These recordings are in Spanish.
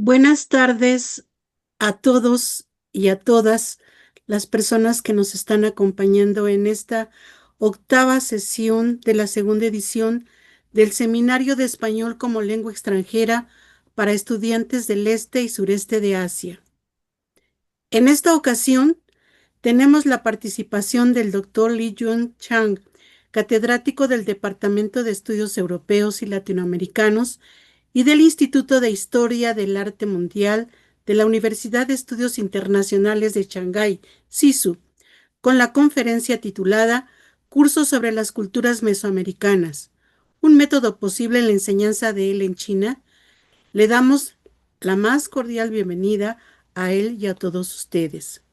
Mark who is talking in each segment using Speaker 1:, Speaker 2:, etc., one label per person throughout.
Speaker 1: Buenas tardes a todos y a todas las personas que nos están acompañando en esta octava sesión de la segunda edición del Seminario de Español como Lengua Extranjera para estudiantes del este y sureste de Asia. En esta ocasión tenemos la participación del doctor Li Yun Chang, catedrático del Departamento de Estudios Europeos y Latinoamericanos y del Instituto de Historia del Arte Mundial de la Universidad de Estudios Internacionales de Shanghái, SISU, con la conferencia titulada Cursos sobre las culturas mesoamericanas, un método posible en la enseñanza de él en China. Le damos la más cordial bienvenida a él y a todos ustedes.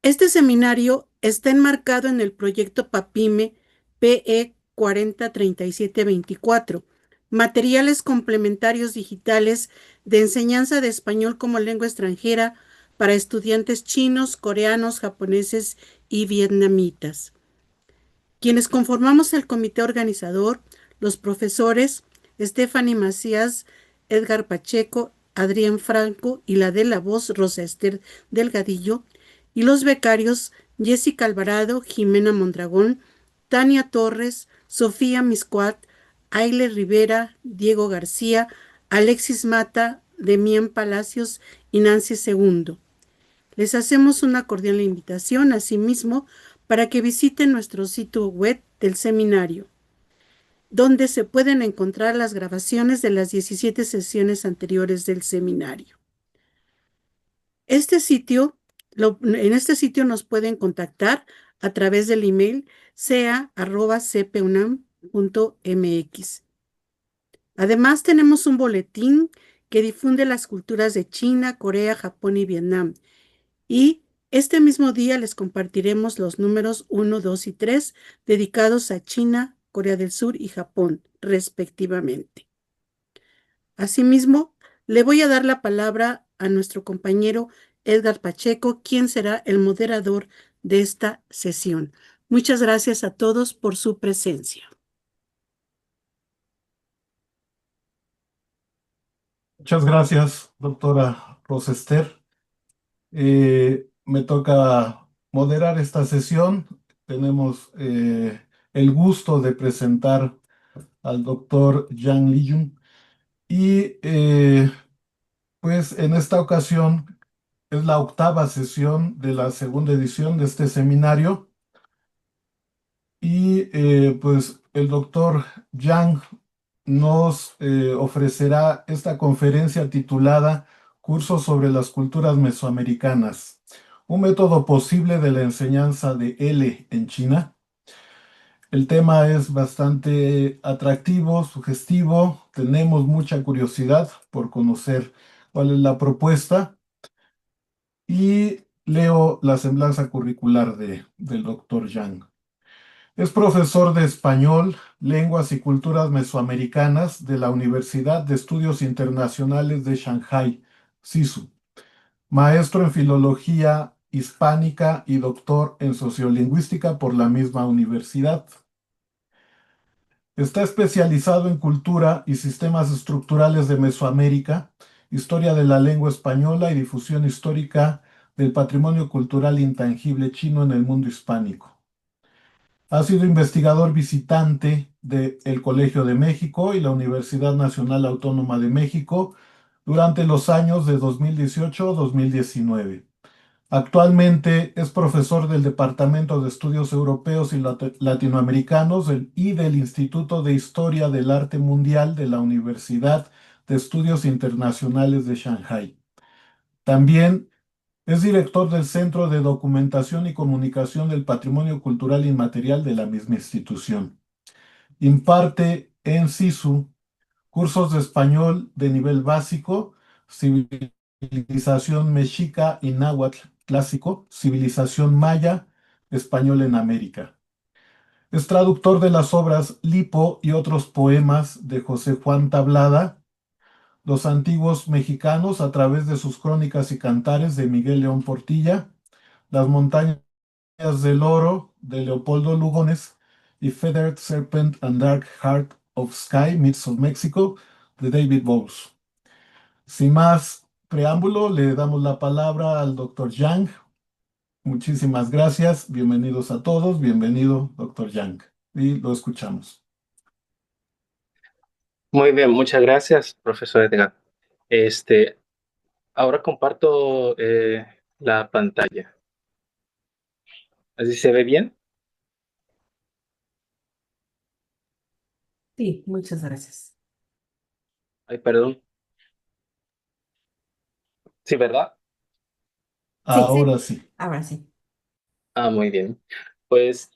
Speaker 1: Este seminario está enmarcado en el proyecto PAPIME PE 403724, Materiales Complementarios Digitales de Enseñanza de Español como Lengua Extranjera para estudiantes chinos, coreanos, japoneses y vietnamitas. Quienes conformamos el comité organizador, los profesores Stephanie Macías, Edgar Pacheco, Adrián Franco y la de la voz Rosa Esther Delgadillo, y los becarios Jessica Alvarado, Jimena Mondragón, Tania Torres, Sofía Miscuat, Aile Rivera, Diego García, Alexis Mata, Demián Palacios y Nancy Segundo. Les hacemos una cordial invitación, asimismo, para que visiten nuestro sitio web del seminario, donde se pueden encontrar las grabaciones de las 17 sesiones anteriores del seminario. En este sitio nos pueden contactar a través del email sea@cpunam.mx. Además, tenemos un boletín que difunde las culturas de China, Corea, Japón y Vietnam. Y este mismo día les compartiremos los números 1, 2 y 3 dedicados a China, Corea del Sur y Japón, respectivamente. Asimismo, le voy a dar la palabra a nuestro compañero Edgar Pacheco, quien será el moderador de esta sesión. Muchas gracias a todos por su presencia.
Speaker 2: Muchas gracias, doctora Rosester. Me toca moderar esta sesión. Tenemos el gusto de presentar al doctor Yang Liyun. Y pues en esta ocasión es la octava sesión de la segunda edición de este seminario. Y pues el doctor Yang nos ofrecerá esta conferencia titulada Cursos sobre las culturas mesoamericanas, un método posible de la enseñanza de L en China. El tema es bastante atractivo, sugestivo, tenemos mucha curiosidad por conocer cuál es la propuesta y leo la semblanza curricular del doctor Yang. Es profesor de español, lenguas y culturas mesoamericanas de la Universidad de Estudios Internacionales de Shanghái, SISU. Maestro en filología hispánica y doctor en sociolingüística por la misma universidad. Está especializado en cultura y sistemas estructurales de Mesoamérica, historia de la lengua española y difusión histórica del patrimonio cultural intangible chino en el mundo hispánico. Ha sido investigador visitante del Colegio de México y la Universidad Nacional Autónoma de México durante los años de 2018-2019. Actualmente es profesor del Departamento de Estudios Europeos y Latinoamericanos y del Instituto de Historia del Arte Mundial de la Universidad de Estudios Internacionales de Shanghái. También es director del Centro de Documentación y Comunicación del Patrimonio Cultural Inmaterial de la misma institución. Imparte en SISU cursos de español de nivel básico, civilización mexica y náhuatl clásico, civilización maya, español en América. Es traductor de las obras Lipo y otros poemas de José Juan Tablada, Los antiguos mexicanos a través de sus crónicas y cantares de Miguel León Portilla, Las montañas del oro de Leopoldo Lugones y Feathered Serpent and Dark Heart of Sky, Myths of Mexico de David Bowles. Sin más preámbulo, le damos la palabra al doctor Yang. Muchísimas gracias. Bienvenidos a todos. Bienvenido, doctor Yang. Y lo escuchamos.
Speaker 3: Muy bien, muchas gracias, profesor Edgar. Este, Ahora comparto la pantalla. ¿Así se ve bien?
Speaker 1: Sí, muchas gracias.
Speaker 3: Ay, perdón. ¿Sí, verdad?
Speaker 1: Sí, sí,
Speaker 2: Ahora sí.
Speaker 1: ahora sí.
Speaker 3: Ah, muy bien. Pues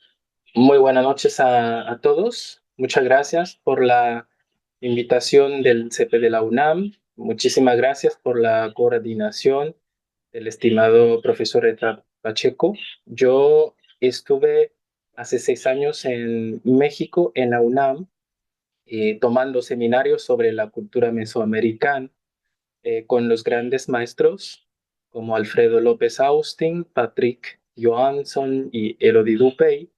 Speaker 3: muy buenas noches a todos. Muchas gracias por la invitación del CP de la UNAM. Muchísimas gracias por la coordinación del estimado profesor Edgar Pacheco. Yo estuve hace 6 años en México, en la UNAM, tomando seminarios sobre la cultura mesoamericana con los grandes maestros como Alfredo López Austin, Patrick Johansson y Elodie Dupey.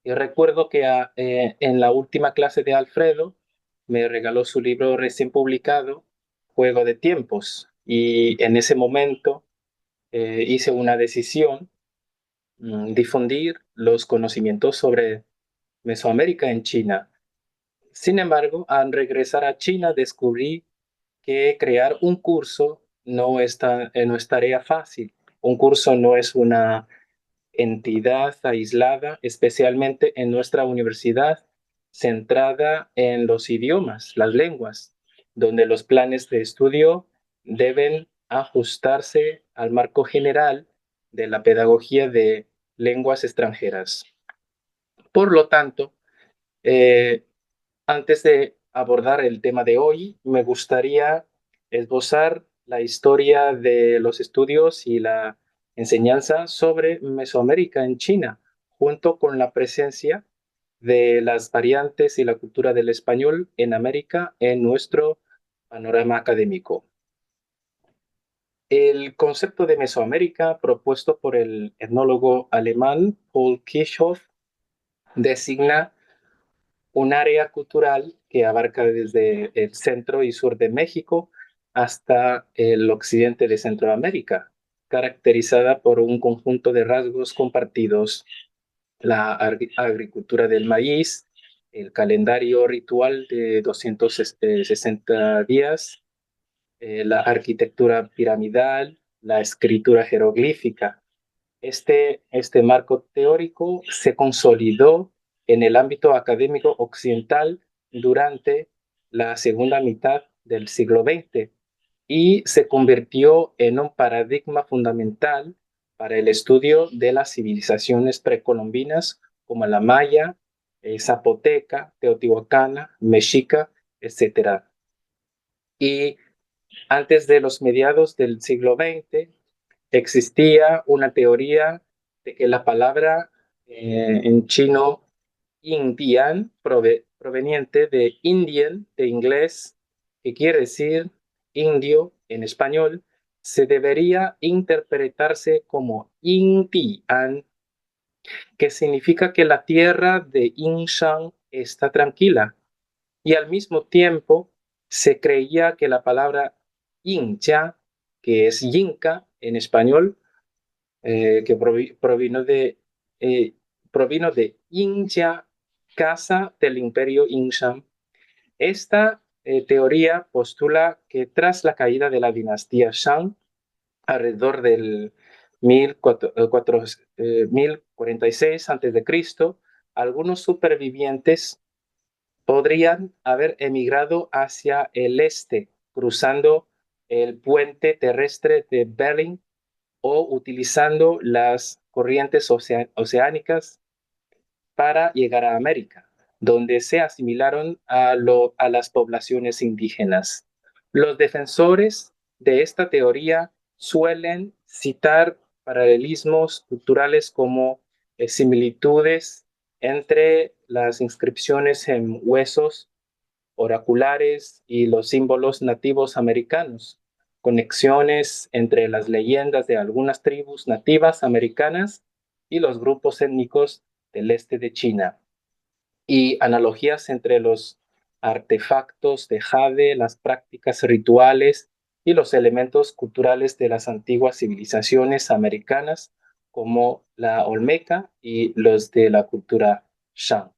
Speaker 3: Y recuerdo que en la última clase de Alfredo me regaló su libro recién publicado, Juego de Tiempos, y en ese momento hice una decisión, difundir los conocimientos sobre Mesoamérica en China. Sin embargo, al regresar a China descubrí que crear un curso no es tarea fácil. Un curso no es una entidad aislada, especialmente en nuestra universidad, centrada en los idiomas, las lenguas, donde los planes de estudio deben ajustarse al marco general de la pedagogía de lenguas extranjeras. Por lo tanto, eh, antes de abordar el tema de hoy, me gustaría esbozar la historia de los estudios y la enseñanza sobre Mesoamérica en China, junto con la presencia de las variantes y la cultura del español en América en nuestro panorama académico. El concepto de Mesoamérica, propuesto por el etnólogo alemán Paul Kirchhoff, designa un área cultural que abarca desde el centro y sur de México hasta el occidente de Centroamérica, caracterizada por un conjunto de rasgos compartidos: la agricultura del maíz, el calendario ritual de 260 días, la arquitectura piramidal, la escritura jeroglífica. Este marco teórico se consolidó en el ámbito académico occidental durante la segunda mitad del siglo XX y se convirtió en un paradigma fundamental para el estudio de las civilizaciones precolombinas como la maya, zapoteca, teotihuacana, mexica, etcétera. Y antes de los mediados del siglo XX, existía una teoría de que la palabra en chino Indian, proveniente de Indian, de inglés, que quiere decir indio en español, se debería interpretarse como Indian, que significa que la tierra de Yinshan está tranquila. Y al mismo tiempo se creía que la palabra Incha, que es Yinca en español, que eh, provino de Incha, casa del imperio Inshan. Esta teoría postula que tras la caída de la dinastía Shang, alrededor del 1046 a.C., algunos supervivientes podrían haber emigrado hacia el este, cruzando el puente terrestre de Bering o utilizando las corrientes oceánicas para llegar a América, donde se asimilaron a las poblaciones indígenas. Los defensores de esta teoría suelen citar paralelismos culturales como similitudes entre las inscripciones en huesos oraculares y los símbolos nativos americanos, conexiones entre las leyendas de algunas tribus nativas americanas y los grupos étnicos del este de China, y analogías entre los artefactos de jade, las prácticas rituales y los elementos culturales de las antiguas civilizaciones americanas, como la olmeca y los de la cultura Shang.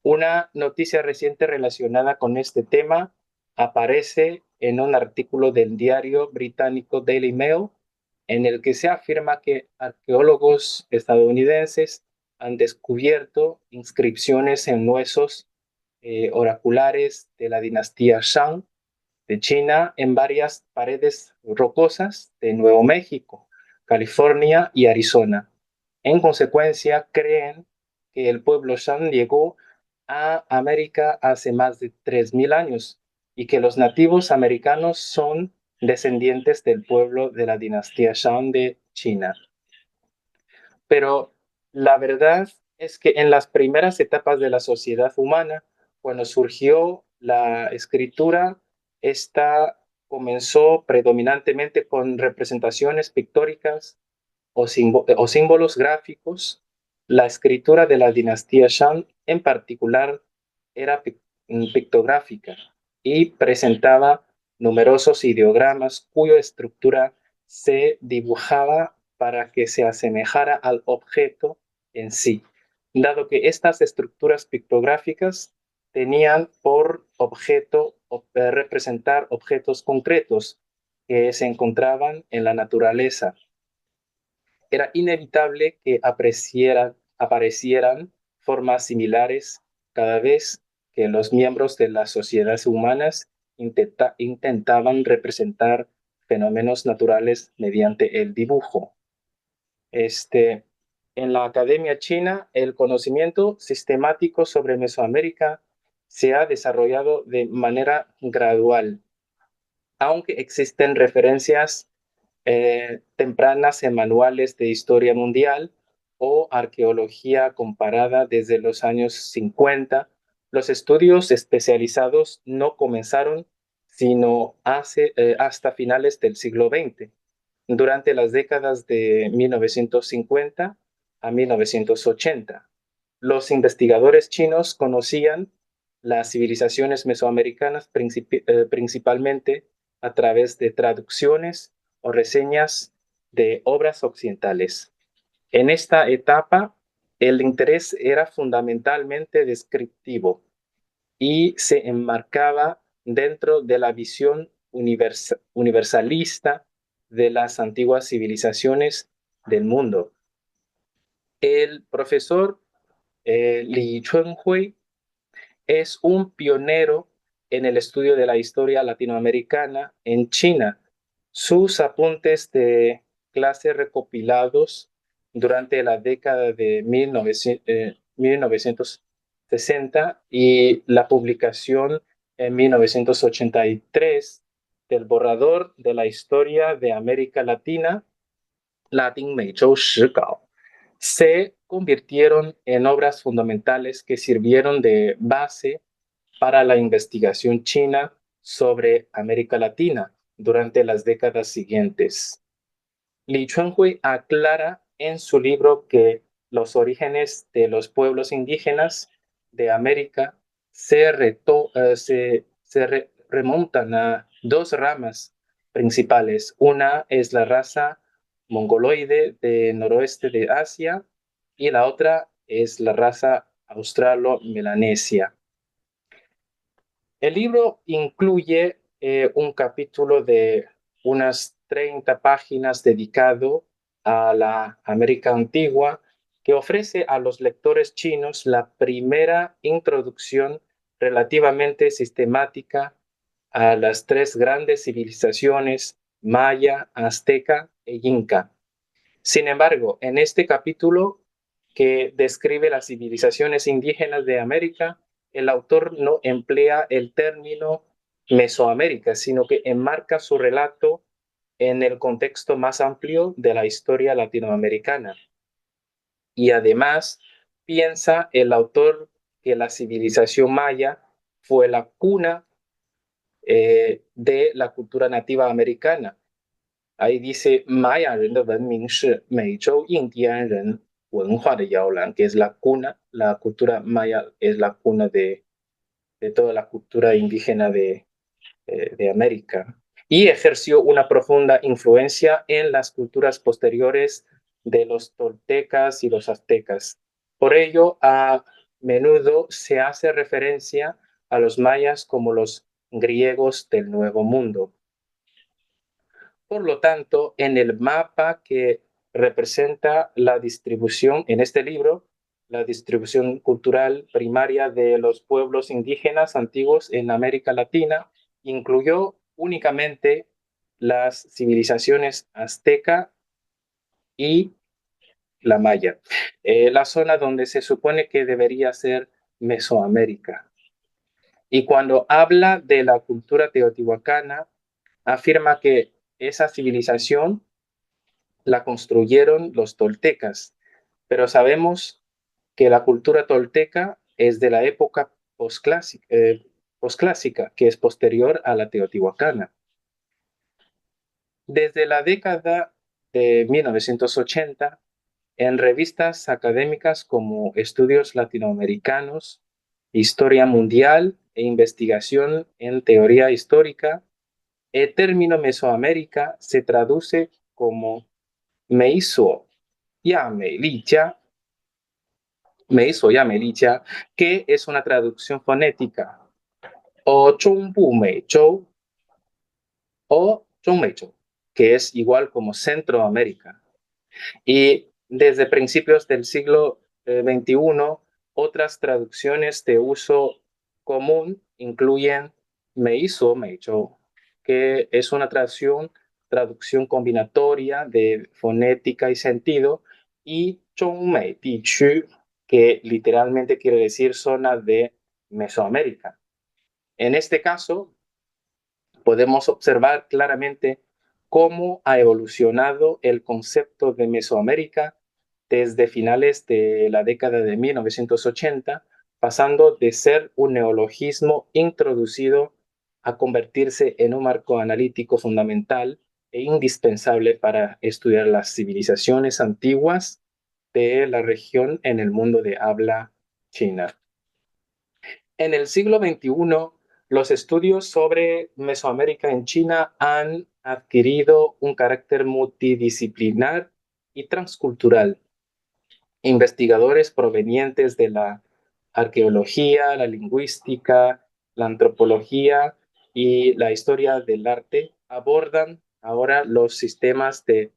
Speaker 3: Una noticia reciente relacionada con este tema aparece en un artículo del diario británico Daily Mail, en el que se afirma que arqueólogos estadounidenses han descubierto inscripciones en huesos oraculares de la dinastía Shang de China en varias paredes rocosas de Nuevo México, California y Arizona. En consecuencia, creen que el pueblo Shan llegó a América hace más de 3.000 años y que los nativos americanos son descendientes del pueblo de la dinastía Shang de China. Pero la verdad es que en las primeras etapas de la sociedad humana, cuando surgió la escritura, esta comenzó predominantemente con representaciones pictóricas o símbolos gráficos. La escritura de la dinastía Shang en particular era pictográfica y presentaba numerosos ideogramas cuya estructura se dibujaba para que se asemejara al objeto en sí, dado que estas estructuras pictográficas tenían por objeto representar objetos concretos que se encontraban en la naturaleza. Era inevitable que aparecieran formas similares cada vez que los miembros de las sociedades humanas intentaban representar fenómenos naturales mediante el dibujo. En la Academia China, el conocimiento sistemático sobre Mesoamérica se ha desarrollado de manera gradual, aunque existen referencias tempranas en manuales de historia mundial o arqueología comparada desde los años 50. Los estudios especializados no comenzaron sino hasta finales del siglo XX, durante las décadas de 1950 a 1980. Los investigadores chinos conocían las civilizaciones mesoamericanas principalmente a través de traducciones o reseñas de obras occidentales. En esta etapa, el interés era fundamentalmente descriptivo y se enmarcaba dentro de la visión universalista de las antiguas civilizaciones del mundo. El profesor Li Chunhui es un pionero en el estudio de la historia latinoamericana en China. Sus apuntes de clase recopilados durante la década de 1960 y la publicación en 1983 del borrador de la historia de América Latina, Latin Meizhou Shigao, se convirtieron en obras fundamentales que sirvieron de base para la investigación china sobre América Latina durante las décadas siguientes. Li Chunhui aclara en su libro que los orígenes de los pueblos indígenas de América se remontan a dos ramas principales. Una es la raza mongoloide del noroeste de Asia y la otra es la raza australo-melanesia. El libro incluye un capítulo de unas 30 páginas dedicado a la América antigua, que ofrece a los lectores chinos la primera introducción relativamente sistemática a las tres grandes civilizaciones maya, azteca e inca. Sin embargo, en este capítulo que describe las civilizaciones indígenas de América, el autor no emplea el término Mesoamérica, sino que enmarca su relato en el contexto más amplio de la historia latinoamericana. Y además, piensa el autor que la civilización maya fue la cuna de la cultura nativa americana. Ahí dice, Maya 人的文明是美洲印第安人文化的摇篮, que es la cuna, la cultura maya es la cuna de toda la cultura indígena de América. y ejerció una profunda influencia en las culturas posteriores de los toltecas y los aztecas. Por ello, a menudo se hace referencia a los mayas como los griegos del Nuevo Mundo. Por lo tanto, en el mapa que representa la distribución en este libro, la distribución cultural primaria de los pueblos indígenas antiguos en América Latina, incluyó únicamente las civilizaciones azteca y la maya, la zona donde se supone que debería ser Mesoamérica. Y cuando habla de la cultura teotihuacana, afirma que esa civilización la construyeron los toltecas, pero sabemos que la cultura tolteca es de la época posclásica, que es posterior a la teotihuacana. Desde la década de 1980, en revistas académicas como Estudios Latinoamericanos, Historia Mundial e Investigación en Teoría Histórica, el término Mesoamérica se traduce como Meiso Ya Melicha, que es una traducción fonética, o Zhongbu Meizhou, o Zhongmeizhou, que es igual como Centroamérica. Y desde principios del siglo XXI, otras traducciones de uso común incluyen Meiso Meizhou, que es una traducción combinatoria de fonética y sentido, y Zhongmei Dichu, que literalmente quiere decir zona de Mesoamérica. En este caso, podemos observar claramente cómo ha evolucionado el concepto de Mesoamérica desde finales de la década de 1980, pasando de ser un neologismo introducido a convertirse en un marco analítico fundamental e indispensable para estudiar las civilizaciones antiguas de la región en el mundo de habla china. En el siglo XXI, los estudios sobre Mesoamérica en China han adquirido un carácter multidisciplinar y transcultural. Investigadores provenientes de la arqueología, la lingüística, la antropología y la historia del arte abordan ahora los sistemas de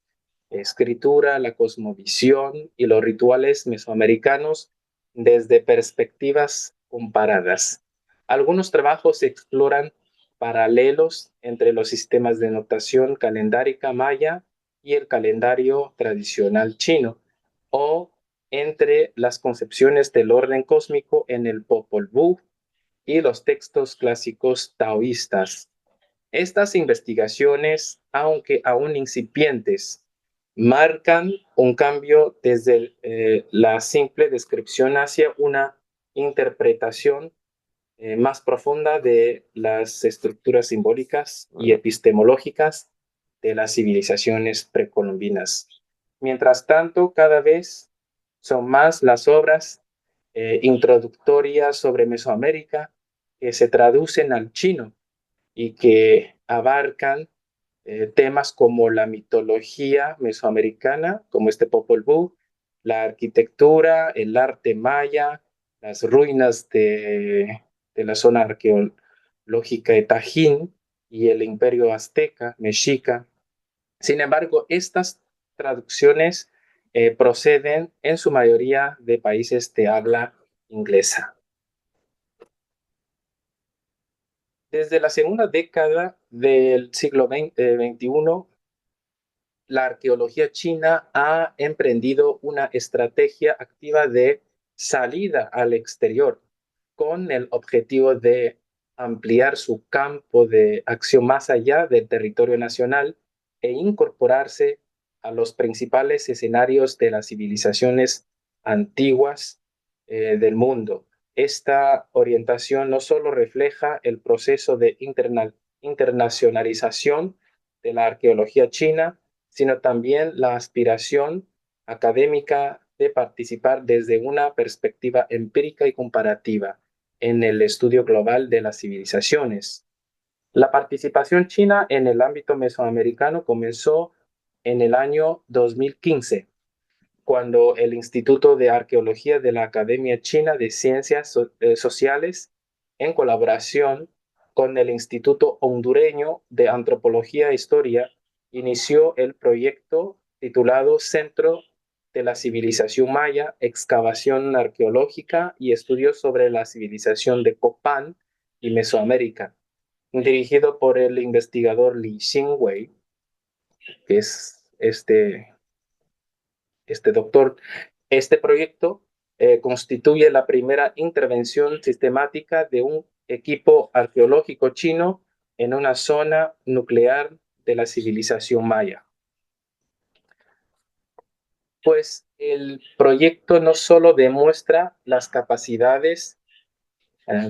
Speaker 3: escritura, la cosmovisión y los rituales mesoamericanos desde perspectivas comparadas. Algunos trabajos exploran paralelos entre los sistemas de notación calendárica maya y el calendario tradicional chino, o entre las concepciones del orden cósmico en el Popol Vuh y los textos clásicos taoístas. Estas investigaciones, aunque aún incipientes, marcan un cambio desde la simple descripción hacia una interpretación más profunda de las estructuras simbólicas y epistemológicas de las civilizaciones precolombinas. Mientras tanto, cada vez son más las obras introductorias sobre Mesoamérica que se traducen al chino y que abarcan temas como la mitología mesoamericana, como este Popol Vuh, la arquitectura, el arte maya, las ruinas de la zona arqueológica de Tajín y el imperio azteca, mexica. Sin embargo, estas traducciones proceden en su mayoría de países de habla inglesa. Desde la segunda década del siglo XXI, la arqueología china ha emprendido una estrategia activa de salida al exterior con el objetivo de ampliar su campo de acción más allá del territorio nacional e incorporarse a los principales escenarios de las civilizaciones antiguas del mundo. Esta orientación no solo refleja el proceso de internacionalización de la arqueología china, sino también la aspiración académica de participar desde una perspectiva empírica y comparativa en el estudio global de las civilizaciones. La participación china en el ámbito mesoamericano comenzó en el año 2015, cuando el Instituto de Arqueología de la Academia China de Ciencias Sociales, en colaboración con el Instituto Hondureño de Antropología e Historia, inició el proyecto titulado Centro de la Civilización Maya, Excavación Arqueológica y Estudios sobre la Civilización de Copán y Mesoamérica, dirigido por el investigador Li Xingwei, que es este doctor. Este proyecto constituye la primera intervención sistemática de un equipo arqueológico chino en una zona nuclear de la civilización maya. Pues el proyecto no solo demuestra las capacidades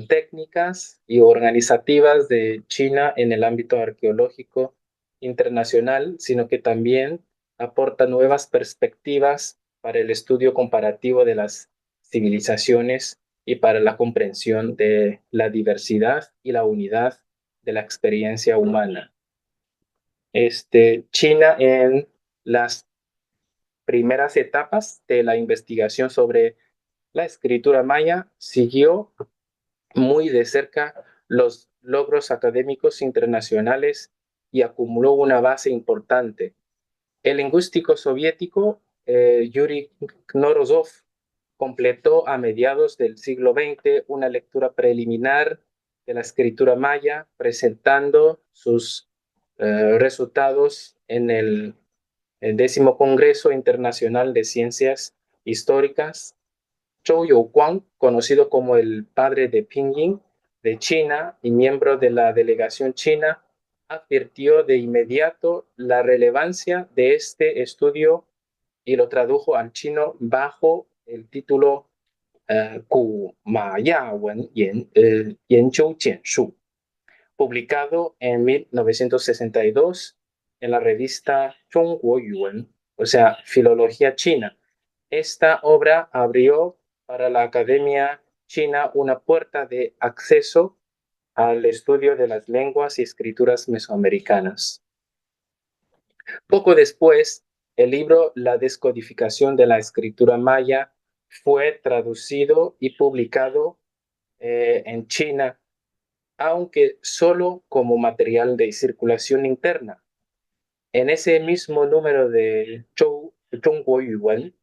Speaker 3: técnicas y organizativas de China en el ámbito arqueológico internacional, sino que también aporta nuevas perspectivas para el estudio comparativo de las civilizaciones y para la comprensión de la diversidad y la unidad de la experiencia humana. China en las primeras etapas de la investigación sobre la escritura maya siguió muy de cerca los logros académicos internacionales y acumuló una base importante. El lingüístico soviético Yuri Knorozov completó a mediados del siglo XX una lectura preliminar de la escritura maya, presentando sus resultados en el 10º Congreso Internacional de Ciencias Históricas. Zhou Youguang, conocido como el padre de Pinyin de China y miembro de la delegación china, advirtió de inmediato la relevancia de este estudio y lo tradujo al chino bajo el título Gu Ma Ya Wen Yanzhou Jianshu, publicado en 1962 en la revista Zhongguo Yuwen, o sea, Filología China. Esta obra abrió para la Academia China una puerta de acceso al estudio de las lenguas y escrituras mesoamericanas. Poco después, el libro La descodificación de la escritura maya fue traducido y publicado en China, aunque solo como material de circulación interna. En ese mismo número de Zhongguo Yuwen,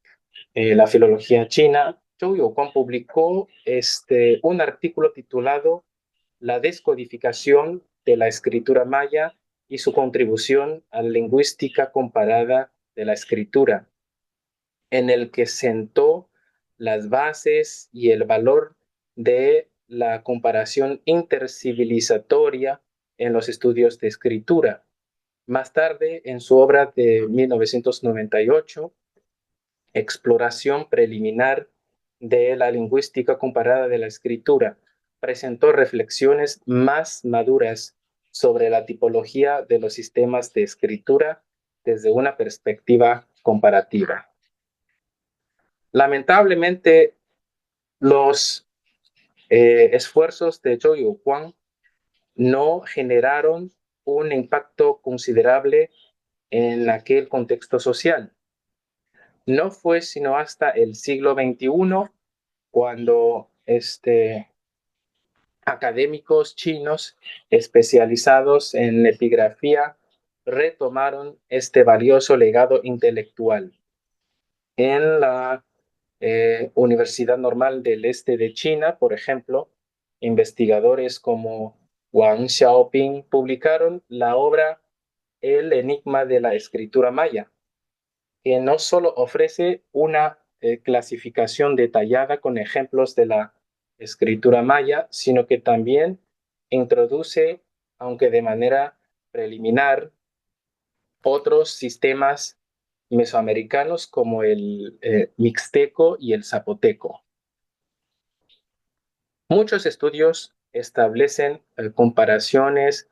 Speaker 3: la filología china, Zhou Youguang publicó un artículo titulado La descodificación de la escritura maya y su contribución a la lingüística comparada de la escritura, en el que sentó las bases y el valor de la comparación intercivilizatoria en los estudios de escritura. Más tarde, en su obra de 1998, Exploración preliminar de la lingüística comparada de la escritura, presentó reflexiones más maduras sobre la tipología de los sistemas de escritura desde una perspectiva comparativa. Lamentablemente, los esfuerzos de Zhou Youguang no generaron un impacto considerable en aquel contexto social. No fue sino hasta el siglo XXI cuando académicos chinos especializados en epigrafía retomaron este valioso legado intelectual. En la Universidad Normal del Este de China, por ejemplo, investigadores como Wang Xiaoping publicaron la obra El enigma de la escritura maya, que no solo ofrece una clasificación detallada con ejemplos de la escritura maya, sino que también introduce, aunque de manera preliminar, otros sistemas mesoamericanos como el mixteco y el zapoteco. Muchos estudios establecen comparaciones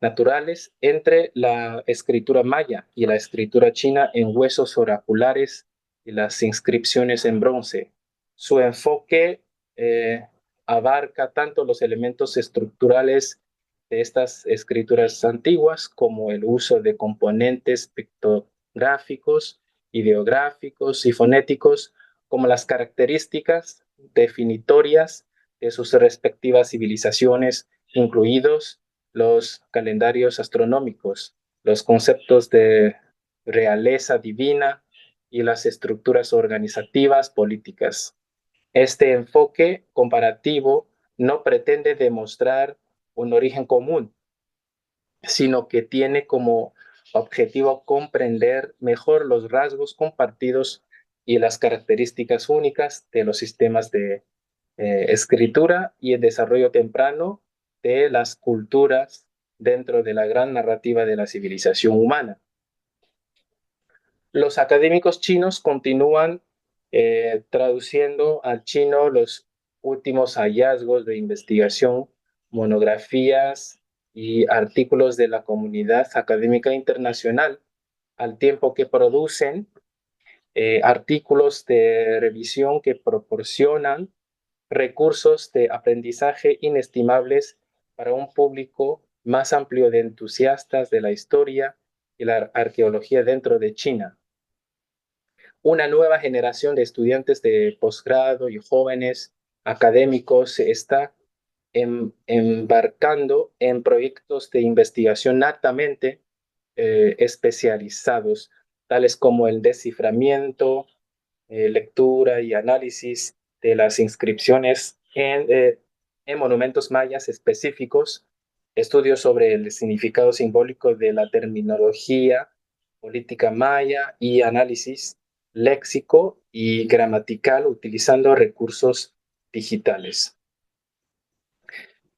Speaker 3: naturales entre la escritura maya y la escritura china en huesos oraculares y las inscripciones en bronce. Su enfoque abarca tanto los elementos estructurales de estas escrituras antiguas, como el uso de componentes pictográficos, ideográficos y fonéticos, como las características definitorias de sus respectivas civilizaciones, incluidos los calendarios astronómicos, los conceptos de realeza divina y las estructuras organizativas políticas. Este enfoque comparativo no pretende demostrar un origen común, sino que tiene como objetivo comprender mejor los rasgos compartidos y las características únicas de los sistemas de escritura y el desarrollo temprano de las culturas dentro de la gran narrativa de la civilización humana. Los académicos chinos continúan traduciendo al chino los últimos hallazgos de investigación, monografías y artículos de la comunidad académica internacional, al tiempo que producen artículos de revisión que proporcionan recursos de aprendizaje inestimables para un público más amplio de entusiastas de la historia y la arqueología dentro de China. Una nueva generación de estudiantes de posgrado y jóvenes académicos se está embarcando en proyectos de investigación altamente especializados, tales como el desciframiento, lectura y análisis de las inscripciones en monumentos mayas específicos, estudios sobre el significado simbólico de la terminología política maya y análisis léxico y gramatical utilizando recursos digitales.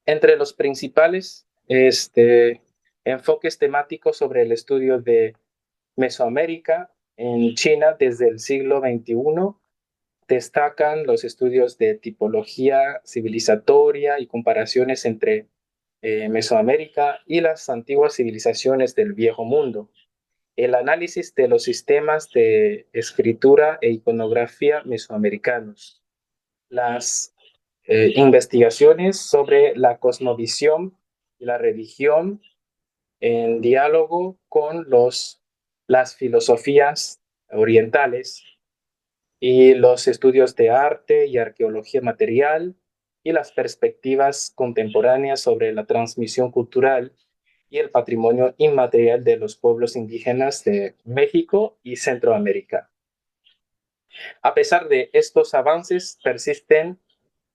Speaker 3: Entre los principales enfoques temáticos sobre el estudio de Mesoamérica en China desde el siglo XXI destacan los estudios de tipología civilizatoria y comparaciones entre Mesoamérica y las antiguas civilizaciones del Viejo Mundo, el análisis de los sistemas de escritura e iconografía mesoamericanos, las investigaciones sobre la cosmovisión y la religión en diálogo con las filosofías orientales y los estudios de arte y arqueología material y las perspectivas contemporáneas sobre la transmisión cultural y el patrimonio inmaterial de los pueblos indígenas de México y Centroamérica. A pesar de estos avances, persisten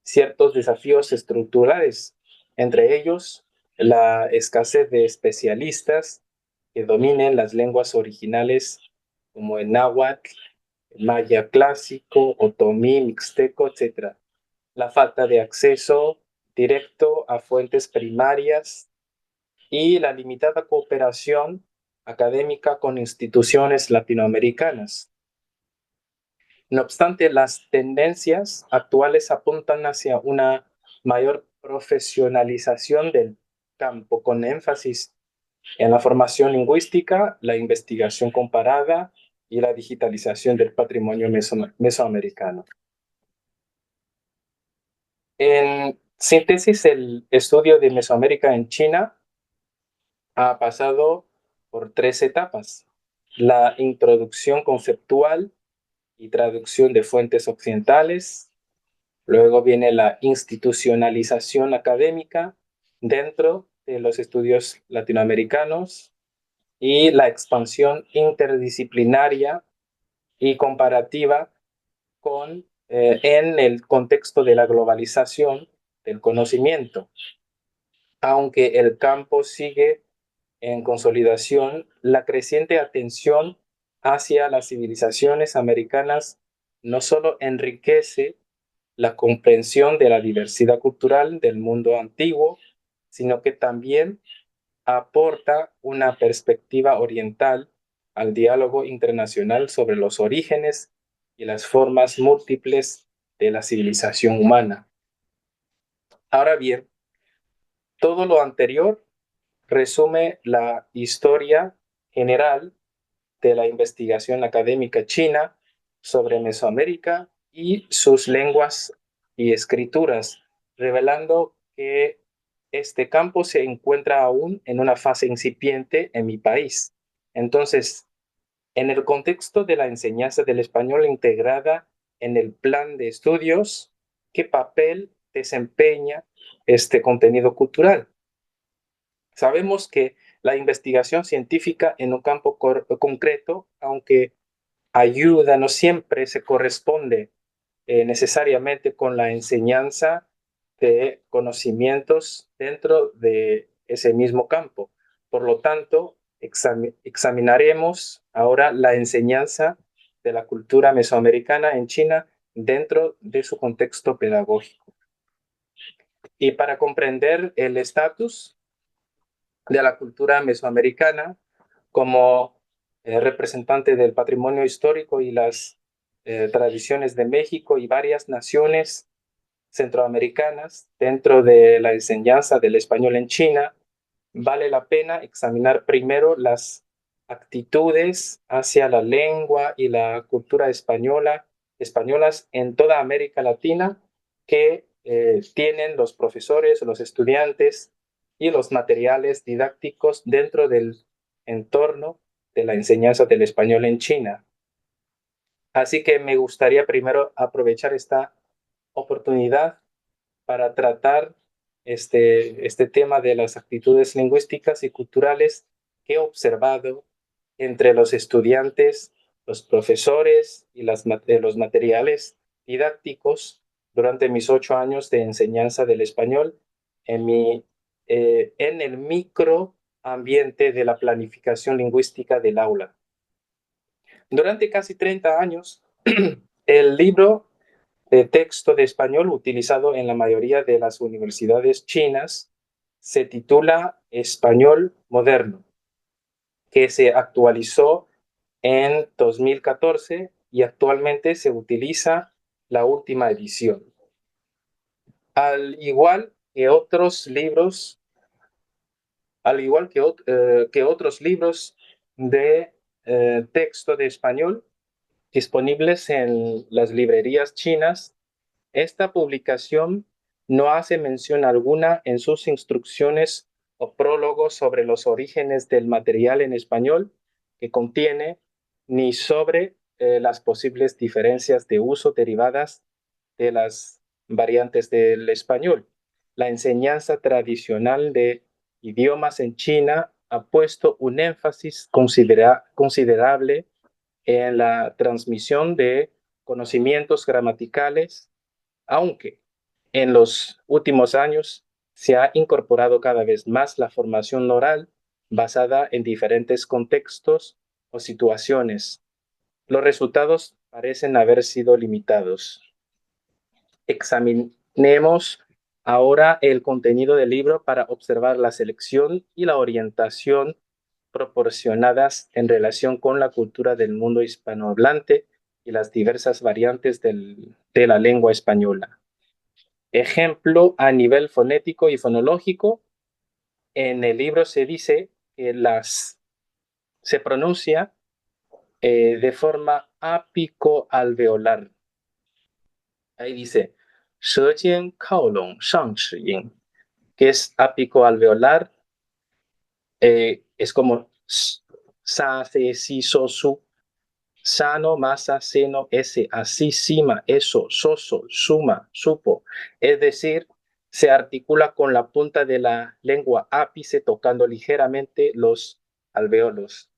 Speaker 3: ciertos desafíos estructurales, entre ellos la escasez de especialistas que dominen las lenguas originales como el náhuatl, el maya clásico, otomí, mixteco, etc. La falta de acceso directo a fuentes primarias y la limitada cooperación académica con instituciones latinoamericanas. No obstante, las tendencias actuales apuntan hacia una mayor profesionalización del campo, con énfasis en la formación lingüística, la investigación comparada y la digitalización del patrimonio mesoamericano. En síntesis, el estudio de Mesoamérica en China ha pasado por 3 etapas: la introducción conceptual y traducción de fuentes occidentales. Luego viene la institucionalización académica dentro de los estudios latinoamericanos y la expansión interdisciplinaria y comparativa en el contexto de la globalización del conocimiento. Aunque el campo sigue en consolidación, la creciente atención hacia las civilizaciones americanas no solo enriquece la comprensión de la diversidad cultural del mundo antiguo, sino que también aporta una perspectiva oriental al diálogo internacional sobre los orígenes y las formas múltiples de la civilización humana. Ahora bien, todo lo anterior resume la historia general de la investigación académica china sobre Mesoamérica y sus lenguas y escrituras, revelando que este campo se encuentra aún en una fase incipiente en mi país. Entonces, en el contexto de la enseñanza del español integrada en el plan de estudios, ¿qué papel desempeña este contenido cultural? Sabemos que la investigación científica en un campo concreto, aunque ayuda, no siempre se corresponde necesariamente con la enseñanza de conocimientos dentro de ese mismo campo. Por lo tanto, examinaremos ahora la enseñanza de la cultura mesoamericana en China dentro de su contexto pedagógico. Y para comprender el estatus de la cultura mesoamericana como representante del patrimonio histórico y las tradiciones de México y varias naciones centroamericanas dentro de la enseñanza del español en China, vale la pena examinar primero las actitudes hacia la lengua y la cultura españolas en toda América Latina que tienen los profesores, los estudiantes y los materiales didácticos dentro del entorno de la enseñanza del español en China. Así que me gustaría primero aprovechar esta oportunidad para tratar este tema de las actitudes lingüísticas y culturales que he observado entre los estudiantes, los profesores y los materiales didácticos durante mis 8 años de enseñanza del español en el microambiente de la planificación lingüística del aula. Durante casi 30 años, el libro de texto de español utilizado en la mayoría de las universidades chinas se titula Español Moderno, que se actualizó en 2014 y actualmente se utiliza la última edición. Al igual que otros libros, otros libros de texto de español disponibles en las librerías chinas, esta publicación no hace mención alguna en sus instrucciones o prólogos sobre los orígenes del material en español que contiene, ni sobre las posibles diferencias de uso derivadas de las variantes del español. La enseñanza tradicional de idiomas en China ha puesto un énfasis considerable en la transmisión de conocimientos gramaticales, aunque en los últimos años se ha incorporado cada vez más la formación oral basada en diferentes contextos o situaciones. Los resultados parecen haber sido limitados. Examinemos ahora el contenido del libro para observar la selección y la orientación proporcionadas en relación con la cultura del mundo hispanohablante y las diversas variantes de la lengua española. Ejemplo, a nivel fonético y fonológico, en el libro se dice que se pronuncia de forma apico-alveolar. Ahí dice, 舌尖靠拢上齿龈, que es apico-alveolar, es como sa, se, si, so, su, sano, masa, seno, ese, así, sima, eso, soso, suma, supo. Es decir, se articula con la punta de la lengua ápice tocando ligeramente los alveolos.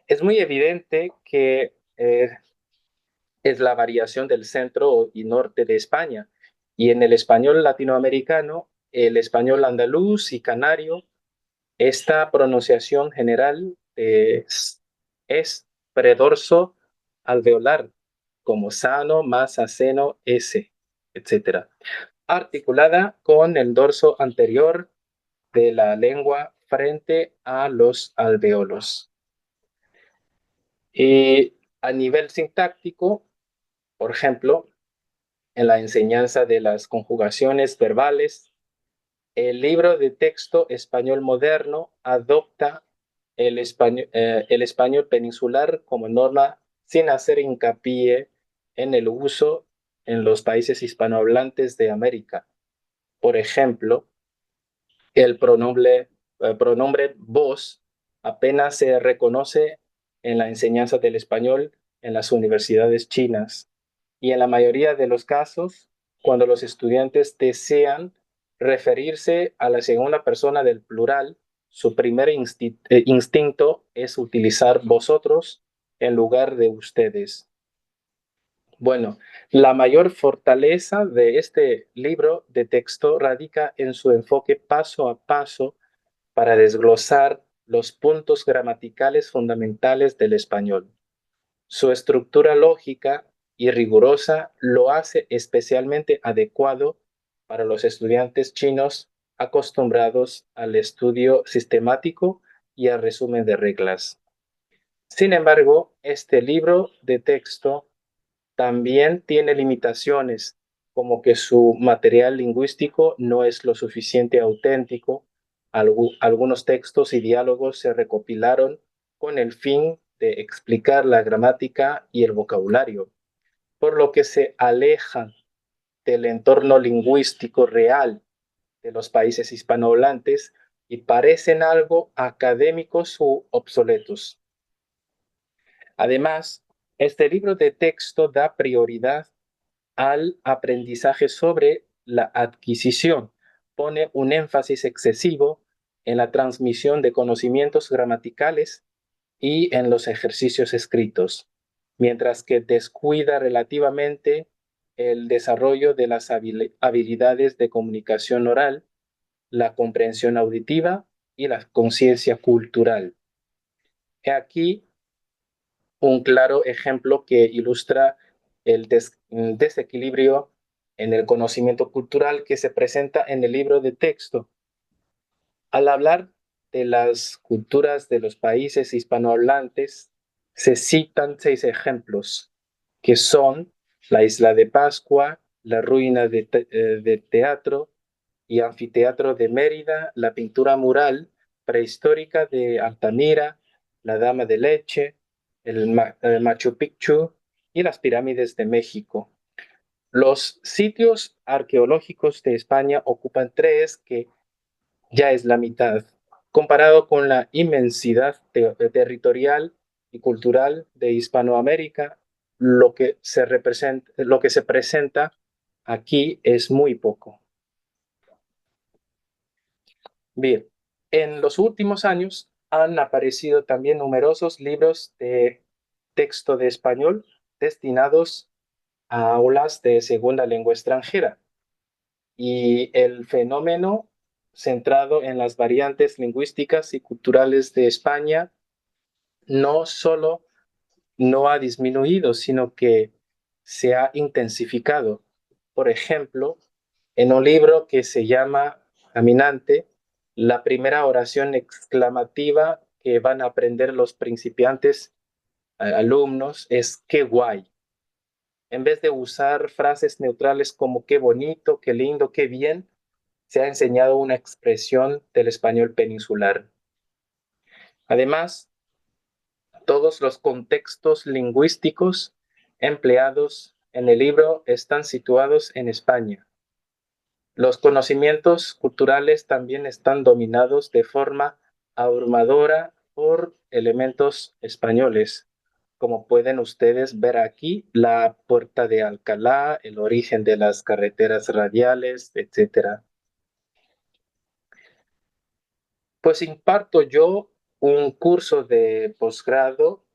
Speaker 3: Es muy evidente que es la variación del centro y norte de España. Y en el español latinoamericano, el español andaluz y canario, esta pronunciación general es predorso alveolar, como sano, masa, seno, s, etc. Articulada con el dorso anterior de la lengua frente a los alveolos. Y a nivel sintáctico, por ejemplo, en la enseñanza de las conjugaciones verbales, el libro de texto español moderno adopta el español peninsular como norma sin hacer hincapié en el uso en los países hispanohablantes de América. Por ejemplo, El pronombre vos apenas se reconoce en la enseñanza del español en las universidades chinas. Y en la mayoría de los casos, cuando los estudiantes desean referirse a la segunda persona del plural, su primer instinto es utilizar vosotros en lugar de ustedes. Bueno, la mayor fortaleza de este libro de texto radica en su enfoque paso a paso para desglosar los puntos gramaticales fundamentales del español. Su estructura lógica y rigurosa lo hace especialmente adecuado para los estudiantes chinos acostumbrados al estudio sistemático y al resumen de reglas. Sin embargo, este libro de texto también tiene limitaciones, como que su material lingüístico no es lo suficiente auténtico. Algunos textos y diálogos se recopilaron con el fin de explicar la gramática y el vocabulario, por lo que se alejan del entorno lingüístico real de los países hispanohablantes y parecen algo académicos u obsoletos. Además, este libro de texto da prioridad al aprendizaje sobre la adquisición. Pone un énfasis excesivo en la transmisión de conocimientos gramaticales y en los ejercicios escritos, mientras que descuida relativamente el desarrollo de las habilidades de comunicación oral, la comprensión auditiva y la conciencia cultural. He aquí un claro ejemplo que ilustra el desequilibrio en el conocimiento cultural que se presenta en el libro de texto. Al hablar de las culturas de los países hispanohablantes, se citan 6 ejemplos, que son la isla de Pascua, la ruina de teatro y anfiteatro de Mérida, la pintura mural prehistórica de Altamira, la Dama de Leche, el Machu Picchu y las pirámides de México. Los sitios arqueológicos de España ocupan 3, que ya es la mitad, comparado con la inmensidad territorial y cultural de Hispanoamérica. Lo que se presenta aquí es muy poco. Bien, en los últimos años han aparecido también numerosos libros de texto de español destinados a aulas de segunda lengua extranjera. Y el fenómeno centrado en las variantes lingüísticas y culturales de España no solo no ha disminuido, sino que se ha intensificado. Por ejemplo, en un libro que se llama Caminante, la primera oración exclamativa que van a aprender los principiantes alumnos es qué guay. En vez de usar frases neutrales como qué bonito, qué lindo, qué bien, se ha enseñado una expresión del español peninsular. Además, todos los contextos lingüísticos empleados en el libro están situados en España. Los conocimientos culturales también están dominados de forma abrumadora por elementos españoles, como pueden ustedes ver aquí, la Puerta de Alcalá, el origen de las carreteras radiales, etc. Pues imparto yo un curso de posgrado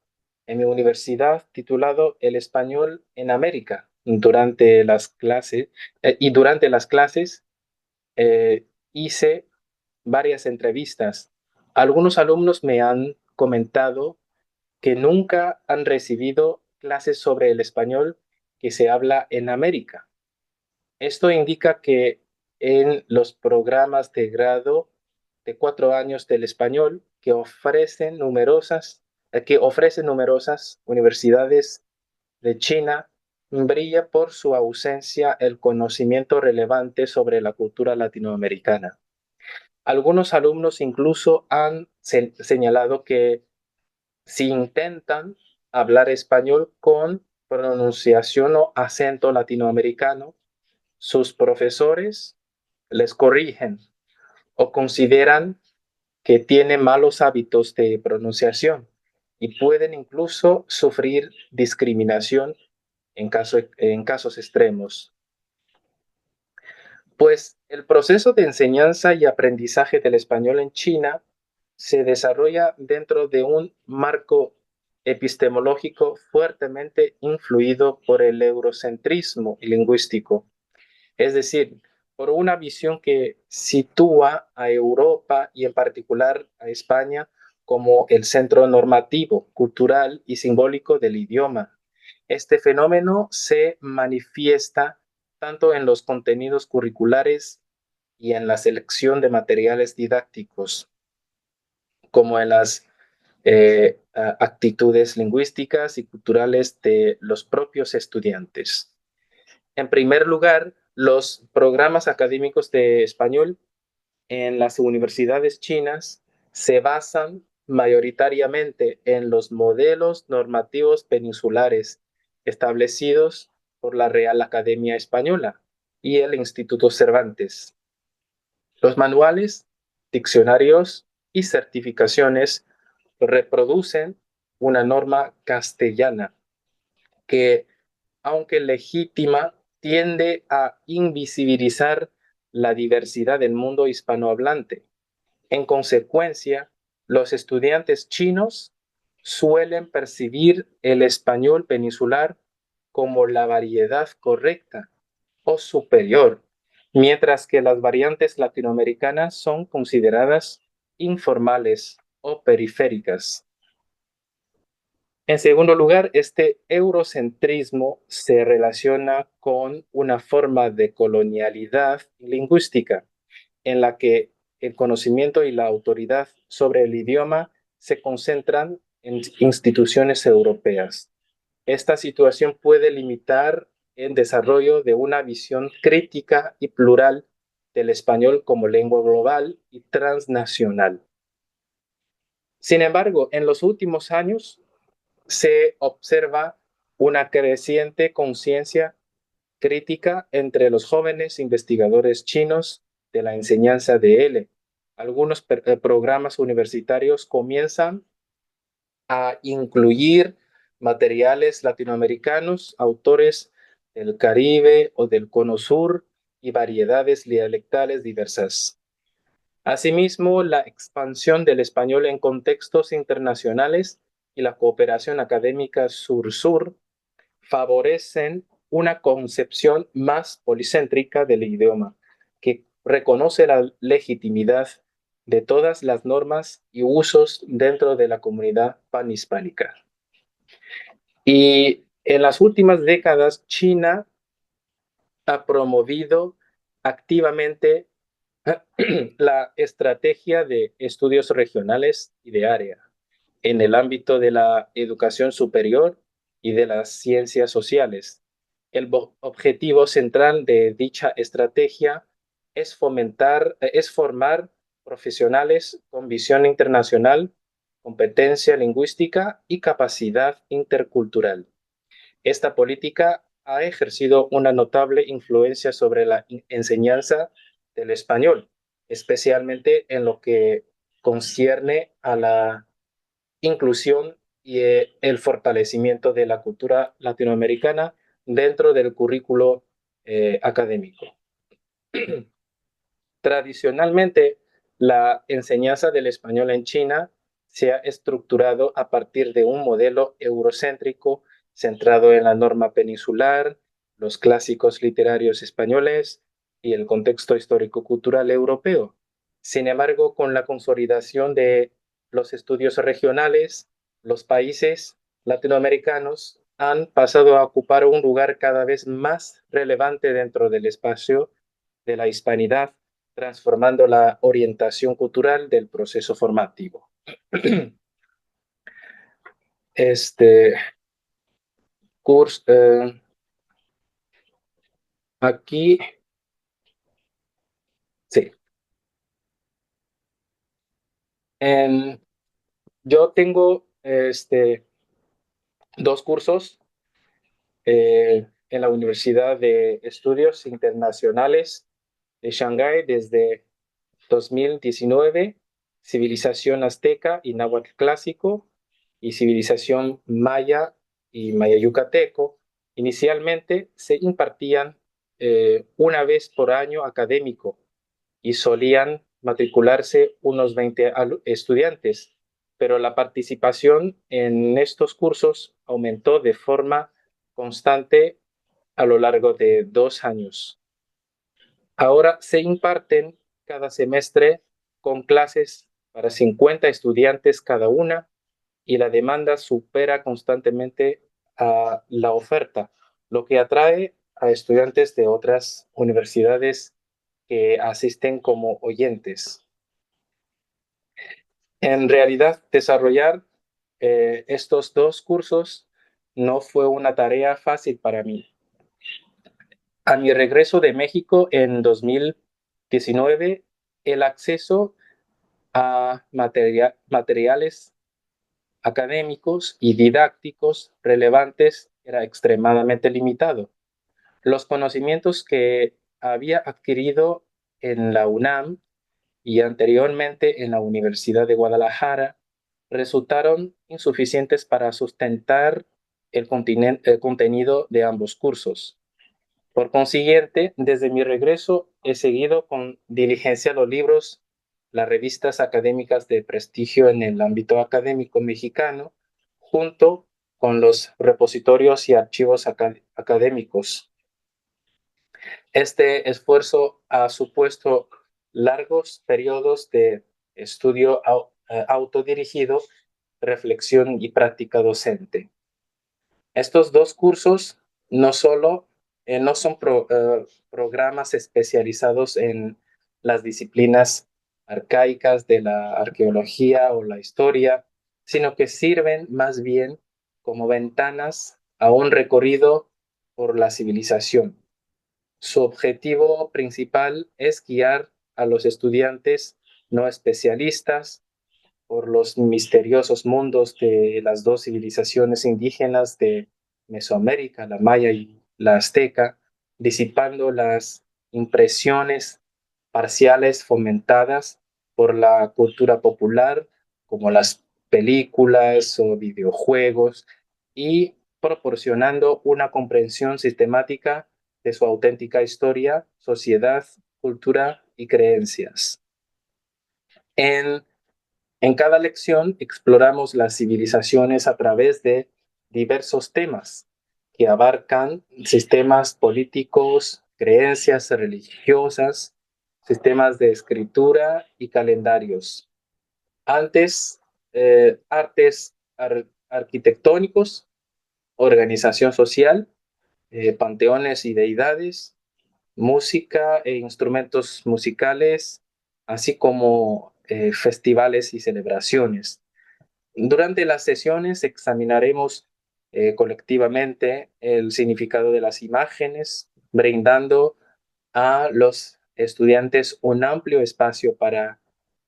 Speaker 3: en mi universidad titulado El español en América. Durante las clases hice varias entrevistas. Algunos alumnos me han comentado que nunca han recibido clases sobre el español que se habla en América. Esto indica que en los programas de grado de 4 años del español que ofrecen numerosas universidades de China, brilla por su ausencia el conocimiento relevante sobre la cultura latinoamericana. Algunos alumnos incluso han señalado que si intentan hablar español con pronunciación o acento latinoamericano, sus profesores les corrigen o consideran que tiene malos hábitos de pronunciación y pueden incluso sufrir discriminación en casos extremos. Pues el proceso de enseñanza y aprendizaje del español en China se desarrolla dentro de un marco epistemológico fuertemente influido por el eurocentrismo lingüístico, es decir, por una visión que sitúa a Europa y en particular a España como el centro normativo, cultural y simbólico del idioma. Este fenómeno se manifiesta tanto en los contenidos curriculares y en la selección de materiales didácticos, como en las actitudes lingüísticas y culturales de los propios estudiantes. En primer lugar, los programas académicos de español en las universidades chinas se basan mayoritariamente en los modelos normativos peninsulares establecidos por la Real Academia Española y el Instituto Cervantes. Los manuales, diccionarios y certificaciones reproducen una norma castellana que, aunque legítima, tiende a invisibilizar la diversidad del mundo hispanohablante. En consecuencia, los estudiantes chinos suelen percibir el español peninsular como la variedad correcta o superior, mientras que las variantes latinoamericanas son consideradas informales o periféricas. En segundo lugar, este eurocentrismo se relaciona con una forma de colonialidad lingüística en la que el conocimiento y la autoridad sobre el idioma se concentran en instituciones europeas. Esta situación puede limitar el desarrollo de una visión crítica y plural del español como lengua global y transnacional. Sin embargo, en los últimos años se observa una creciente conciencia crítica entre los jóvenes investigadores chinos de la enseñanza de él. Algunos programas universitarios comienzan a incluir materiales latinoamericanos, autores del Caribe o del Cono Sur y variedades dialectales diversas. Asimismo, la expansión del español en contextos internacionales y la cooperación académica sur-sur favorecen una concepción más policéntrica del idioma, que reconoce la legitimidad de todas las normas y usos dentro de la comunidad panhispánica. Y en las últimas décadas, China ha promovido activamente la estrategia de estudios regionales y de área en el ámbito de la educación superior y de las ciencias sociales. El objetivo central de dicha estrategia es formar profesionales con visión internacional, competencia lingüística y capacidad intercultural. Esta política ha ejercido una notable influencia sobre la enseñanza del español, especialmente en lo que concierne a la inclusión y el fortalecimiento de la cultura latinoamericana dentro del currículo académico. Tradicionalmente, la enseñanza del español en China se ha estructurado a partir de un modelo eurocéntrico centrado en la norma peninsular, los clásicos literarios españoles y el contexto histórico-cultural europeo. Sin embargo, con la consolidación de los estudios regionales, los países latinoamericanos han pasado a ocupar un lugar cada vez más relevante dentro del espacio de la hispanidad, transformando la orientación cultural del proceso formativo. Este curso, aquí, sí. Yo tengo dos cursos en la Universidad de Estudios Internacionales de Shanghái desde 2019, civilización azteca y náhuatl clásico, y civilización maya y maya yucateco. Inicialmente se impartían una vez por año académico y solían matricularse unos 20 estudiantes, pero la participación en estos cursos aumentó de forma constante a lo largo de 2 años. Ahora se imparten cada semestre con clases para 50 estudiantes cada una y la demanda supera constantemente a la oferta, lo que atrae a estudiantes de otras universidades que asisten como oyentes. En realidad, desarrollar estos dos cursos no fue una tarea fácil para mí. A mi regreso de México en 2019, el acceso a materiales académicos y didácticos relevantes era extremadamente limitado. Los conocimientos que había adquirido en la UNAM y anteriormente en la Universidad de Guadalajara resultaron insuficientes para sustentar el contenido de ambos cursos. Por consiguiente, desde mi regreso he seguido con diligencia los libros, las revistas académicas de prestigio en el ámbito académico mexicano, junto con los repositorios y archivos académicos. Este esfuerzo ha supuesto largos periodos de estudio autodirigido, reflexión y práctica docente. Estos dos cursos no son programas especializados en las disciplinas arcaicas de la arqueología o la historia, sino que sirven más bien como ventanas a un recorrido por la civilización. Su objetivo principal es guiar a los estudiantes no especialistas por los misteriosos mundos de las dos civilizaciones indígenas de Mesoamérica, la maya y la azteca, disipando las impresiones parciales fomentadas por la cultura popular, como las películas o videojuegos, y proporcionando una comprensión sistemática de su auténtica historia, sociedad, cultura y creencias. En cada lección exploramos las civilizaciones a través de diversos temas que abarcan sistemas políticos, creencias religiosas, sistemas de escritura y calendarios. Artes arquitectónicos, organización social, panteones y deidades, música e instrumentos musicales, así como festivales y celebraciones. Durante las sesiones examinaremos colectivamente el significado de las imágenes, brindando a los estudiantes un amplio espacio para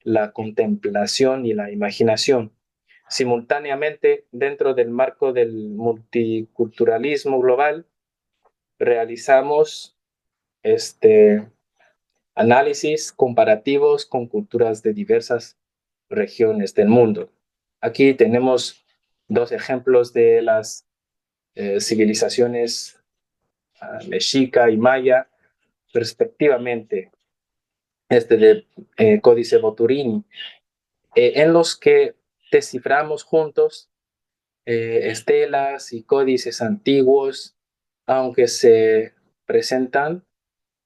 Speaker 3: la contemplación y la imaginación. Simultáneamente, dentro del marco del multiculturalismo global, realizamos análisis comparativos con culturas de diversas regiones del mundo. Aquí tenemos dos ejemplos de las civilizaciones mexica y maya, respectivamente, de Códice Boturini, en los que desciframos juntos estelas y códices antiguos, aunque se presentan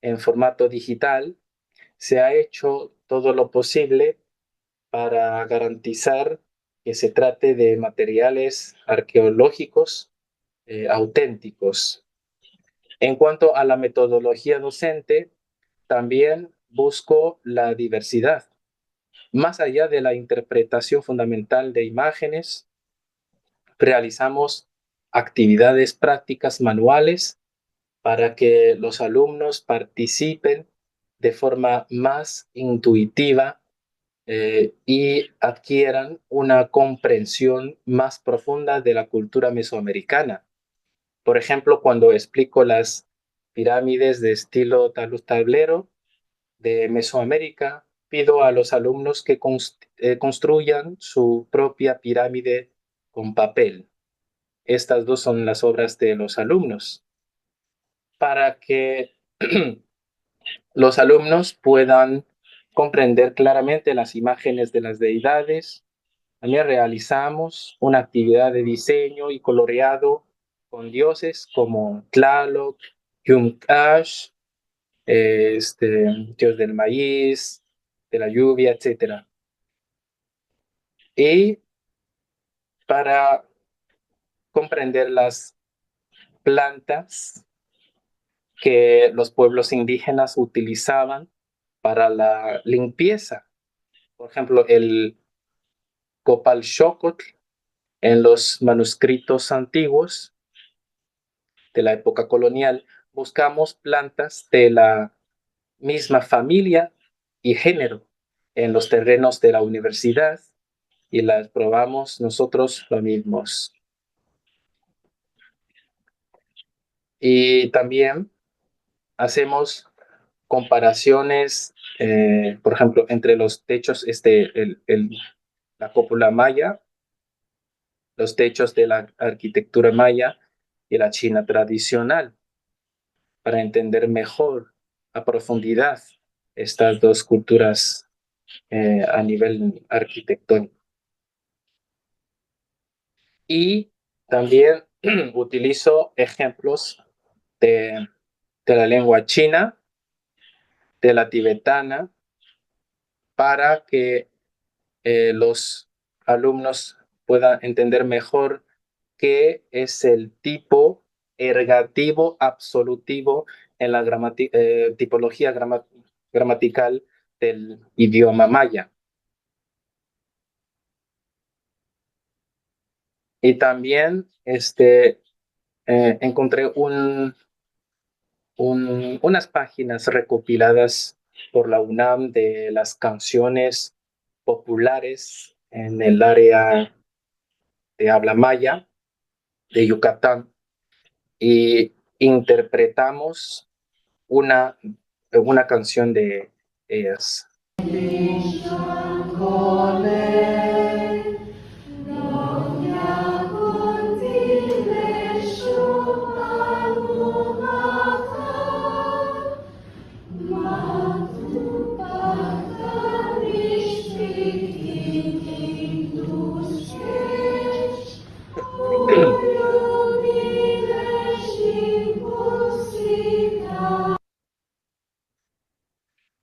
Speaker 3: en formato digital. Se ha hecho todo lo posible para garantizar que se trate de materiales arqueológicos auténticos. En cuanto a la metodología docente, también busco la diversidad. Más allá de la interpretación fundamental de imágenes, realizamos actividades prácticas manuales para que los alumnos participen de forma más intuitiva y adquieran una comprensión más profunda de la cultura mesoamericana. Por ejemplo, cuando explico las pirámides de estilo talud tablero de Mesoamérica, pido a los alumnos que construyan su propia pirámide con papel. Estas dos son las obras de los alumnos, para que los alumnos puedan comprender claramente las imágenes de las deidades. También realizamos una actividad de diseño y coloreado con dioses como Tlaloc, Yum-Ash, dios del maíz, de la lluvia, etc. Y para comprender las plantas que los pueblos indígenas utilizaban para la limpieza. Por ejemplo, el copalxocotl en los manuscritos antiguos de la época colonial, buscamos plantas de la misma familia y género en los terrenos de la universidad y las probamos nosotros los mismos. Y también hacemos comparaciones, por ejemplo, entre los techos, la cúpula maya, los techos de la arquitectura maya y la china tradicional, para entender mejor a profundidad estas dos culturas a nivel arquitectónico. Y también utilizo ejemplos de la lengua china, de la tibetana, para que los alumnos puedan entender mejor qué es el tipo ergativo absolutivo en la tipología gramatical del idioma maya. Y también encontré unas páginas recopiladas por la UNAM de las canciones populares en el área de habla maya de Yucatán, y interpretamos una canción de ellas.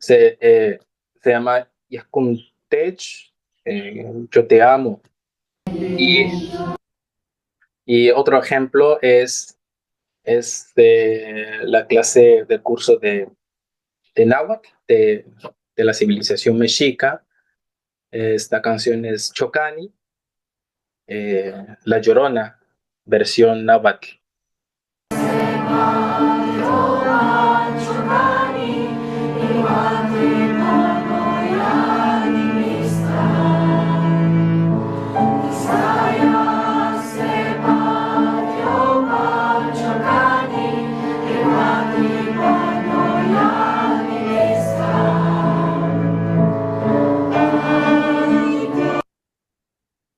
Speaker 3: Se llama Yakuntech, yo te amo. Y otro ejemplo es de la clase del curso de náhuatl, de la civilización mexica. Esta canción es Chocani, La Llorona, versión náhuatl.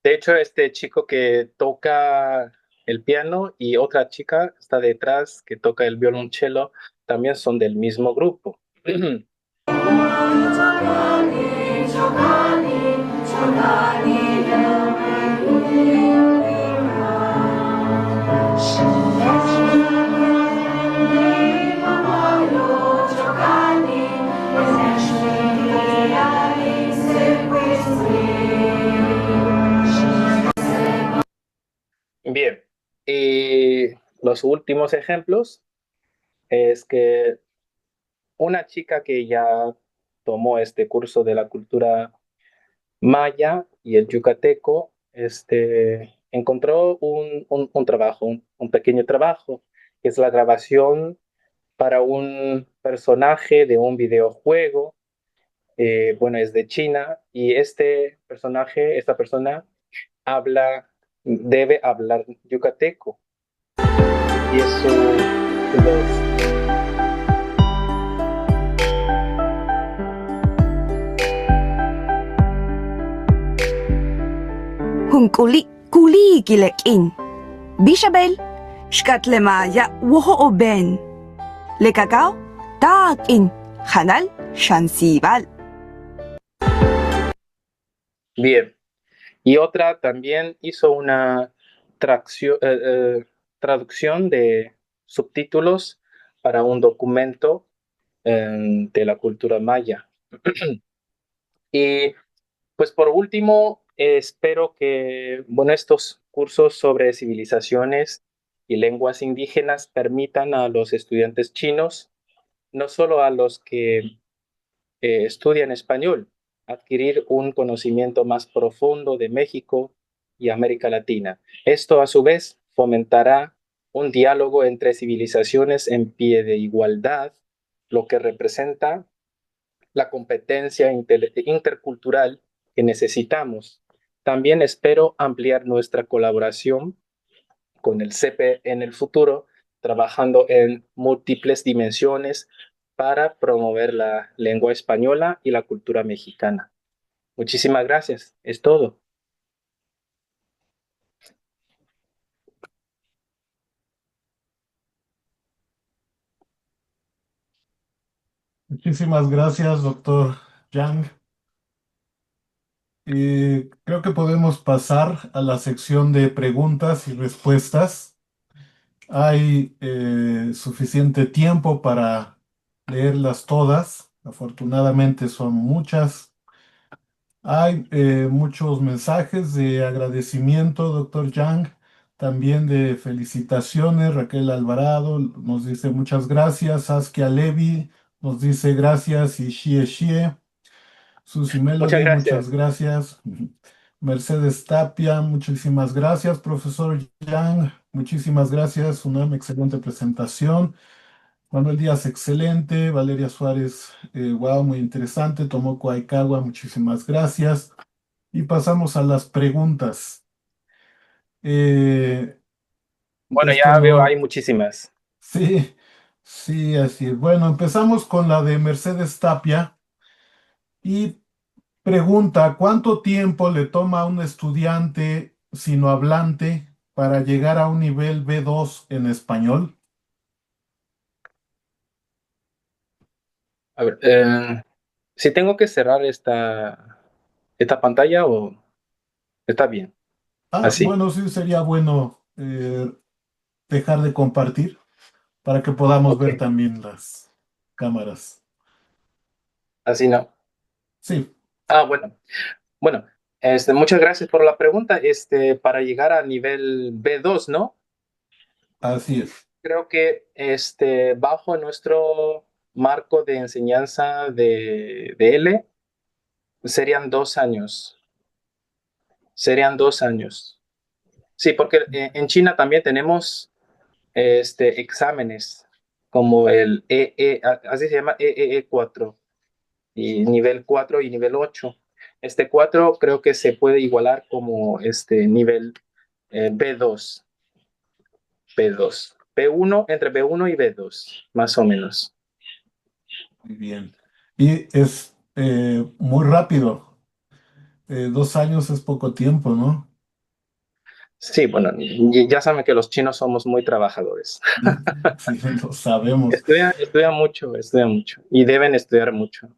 Speaker 3: De hecho, este chico que toca el piano y otra chica está detrás que toca el violonchelo también son del mismo grupo. Bien, y los últimos ejemplos es que una chica que ya tomó este curso de la cultura maya y el yucateco, encontró un trabajo, un pequeño trabajo, que es la grabación para un personaje de un videojuego. Bueno, es de China, y esta persona debe hablar yucateco. Y es su voz.
Speaker 4: kuli kilek-in. Bishabel, shkatlemaya woho ben. Le cacao, taak-in. Hanal, shansibal.
Speaker 3: Bien. Y otra también hizo una traducción de subtítulos para un documento de la cultura maya. Y pues por último, espero que estos cursos sobre civilizaciones y lenguas indígenas permitan a los estudiantes chinos, no solo a los que estudian español, adquirir un conocimiento más profundo de México y América Latina. Esto, a su vez, fomentará un diálogo entre civilizaciones en pie de igualdad, lo que representa la competencia intercultural que necesitamos. También espero ampliar nuestra colaboración con el CEPE en el futuro, trabajando en múltiples dimensiones para promover la lengua española y la cultura mexicana. Muchísimas gracias. Es todo.
Speaker 2: Muchísimas gracias, doctor Yang. Creo que podemos pasar a la sección de preguntas y respuestas. Hay suficiente tiempo para leerlas todas. Afortunadamente son muchas. Hay muchos mensajes de agradecimiento, doctor Yang, también de felicitaciones. Raquel Alvarado nos dice muchas gracias. Saskia Levi nos dice gracias y Shie Shie. Susi
Speaker 3: Muchas
Speaker 2: Melody, muchas
Speaker 3: gracias.
Speaker 2: gracias. Mercedes Tapia, muchísimas gracias. Profesor Yang, muchísimas gracias. Una excelente presentación. Manuel Díaz, excelente. Valeria Suárez, wow, muy interesante. Tomoko Aikawa, muchísimas gracias. Y pasamos a las preguntas.
Speaker 3: Bueno,
Speaker 2: Esto
Speaker 3: ya veo, hay
Speaker 2: no,
Speaker 3: muchísimas.
Speaker 2: sí, sí, así es. Bueno, empezamos con la de Mercedes Tapia y pregunta, ¿cuánto tiempo le toma a un estudiante sinohablante para llegar a un nivel B2 en español?
Speaker 3: A ver, si tengo que cerrar esta pantalla o está bien,
Speaker 2: Ah,
Speaker 3: así.
Speaker 2: bueno, sí, sería bueno dejar de compartir para que podamos
Speaker 3: Ok,
Speaker 2: ver también las cámaras.
Speaker 3: así no.
Speaker 2: Sí,
Speaker 3: Bueno. Bueno, muchas gracias por la pregunta. Para llegar a nivel B2, ¿no?
Speaker 2: así es.
Speaker 3: Creo que bajo nuestro marco de enseñanza de L serían 2 años. Serían 2 años. Sí, porque en China también tenemos exámenes como el así se llama EEE 4 y nivel 4 y nivel 8. 4 creo que se puede igualar como nivel B2, B2, B1, entre B1 y B2, más o menos.
Speaker 2: Muy bien. Y es muy rápido. 2 años es poco tiempo, ¿no?
Speaker 3: Sí, bueno, ya saben que los chinos somos muy trabajadores.
Speaker 2: Sí, lo sabemos.
Speaker 3: Estudian mucho, estudian mucho y deben estudiar mucho.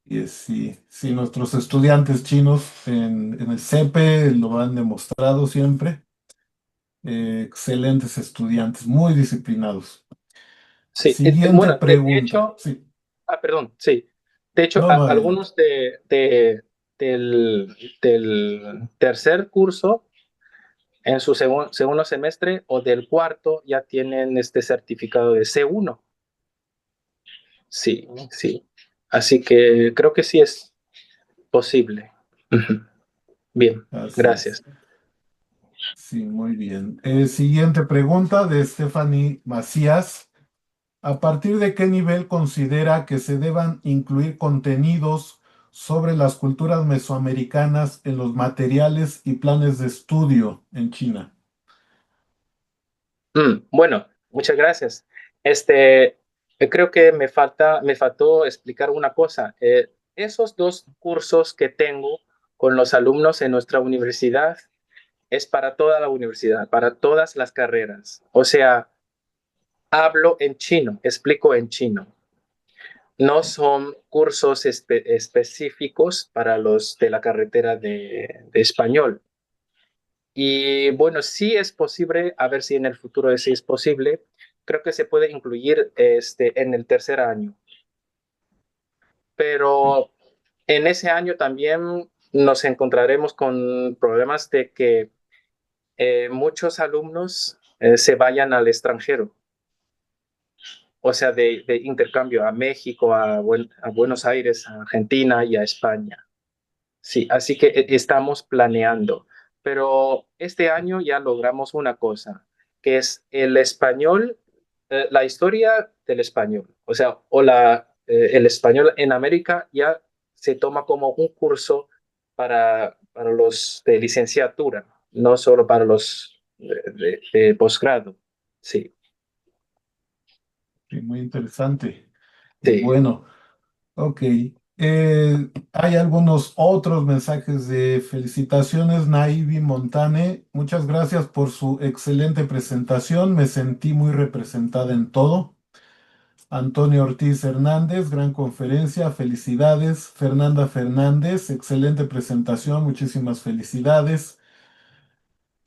Speaker 2: Y sí, sí, nuestros estudiantes chinos en el CEPE lo han demostrado siempre. Excelentes estudiantes, muy disciplinados.
Speaker 3: Sí,
Speaker 2: Siguiente
Speaker 3: bueno, de
Speaker 2: pregunta.
Speaker 3: hecho,
Speaker 2: Sí,
Speaker 3: perdón, sí. De hecho,
Speaker 2: no, no, adelante.
Speaker 3: algunos del tercer curso en su segundo semestre o del cuarto ya tienen este certificado de C1. Sí, sí. Así que creo que sí es posible. Ujú. Bien,
Speaker 2: Así es.
Speaker 3: gracias.
Speaker 2: Sí, muy bien. Siguiente pregunta de Stephanie Macías. ¿A partir de qué nivel considera que se deban incluir contenidos sobre las culturas mesoamericanas en los materiales y planes de estudio en China?
Speaker 3: Bueno, muchas gracias. Creo que me faltó explicar una cosa. Esos dos cursos que tengo con los alumnos en nuestra universidad es para toda la universidad, para todas las carreras. O sea, hablo en chino, explico en chino. No son cursos específicos para los de la carretera de español. Y bueno, sí es posible, a ver si en el futuro sí es posible, creo que se puede incluir en el tercer año. Pero en ese año también nos encontraremos con problemas de que muchos alumnos se vayan al extranjero, o sea, de intercambio a México, a Buenos Aires, a Argentina y a España. Sí, así que estamos planeando, pero este año ya logramos una cosa, que es el español, la historia del español, o sea, el español en América ya se toma como un curso para los de licenciatura, no solo para los de posgrado. Sí,
Speaker 2: Sí, muy interesante. Y
Speaker 3: sí.
Speaker 2: bueno, ok. Hay algunos otros mensajes de felicitaciones. Naivi Montane, muchas gracias por su excelente presentación. Me sentí muy representada en todo. Antonio Ortiz Hernández, gran conferencia, felicidades. Fernanda Fernández, excelente presentación, muchísimas felicidades.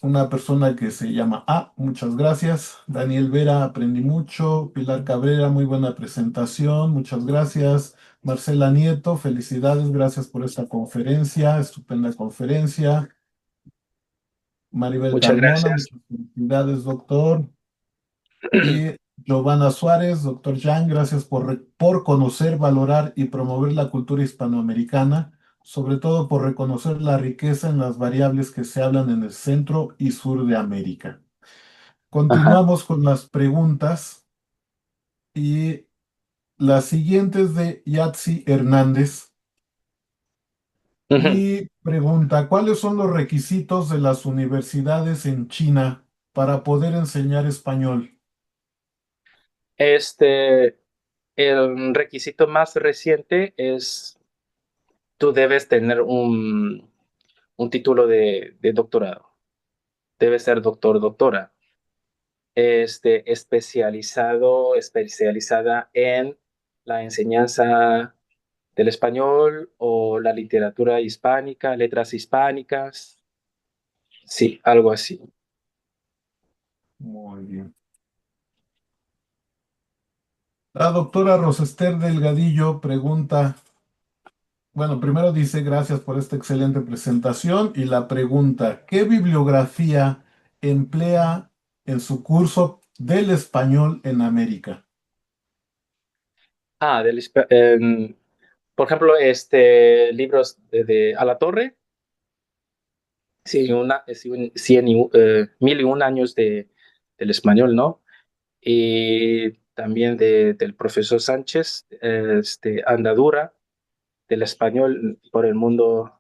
Speaker 2: Una persona que se llama muchas gracias. Daniel Vera, aprendí mucho. Pilar Cabrera, muy buena presentación, muchas gracias. Marcela Nieto, felicidades, gracias por esta conferencia, estupenda conferencia. Maribel
Speaker 3: Muchas
Speaker 2: Carmona,
Speaker 3: gracias.
Speaker 2: muchas felicidades, doctor. Y Giovanna Suárez, doctor Jan, gracias por conocer, valorar y promover la cultura hispanoamericana, sobre todo por reconocer la riqueza en las variables que se hablan en el centro y sur de América.
Speaker 3: Ajá.
Speaker 2: Continuamos con las preguntas y la siguiente es de Yatsi Hernández
Speaker 3: Ujú.
Speaker 2: y pregunta, ¿cuáles son los requisitos de las universidades en China para poder enseñar español?
Speaker 3: El requisito más reciente es tú debes tener un título de doctorado. Debes ser doctor, doctora. Especializada en la enseñanza del español o la literatura hispánica, letras hispánicas. Sí, algo así.
Speaker 2: Muy bien. La doctora Rosester Delgadillo pregunta, bueno, primero dice gracias por esta excelente presentación y la pregunta, ¿qué bibliografía emplea en su curso del español en América?
Speaker 3: Por ejemplo, libros de A la Torre, sí, mil y un años del español, ¿no? Y también del profesor Sánchez, Andadura, del español por el mundo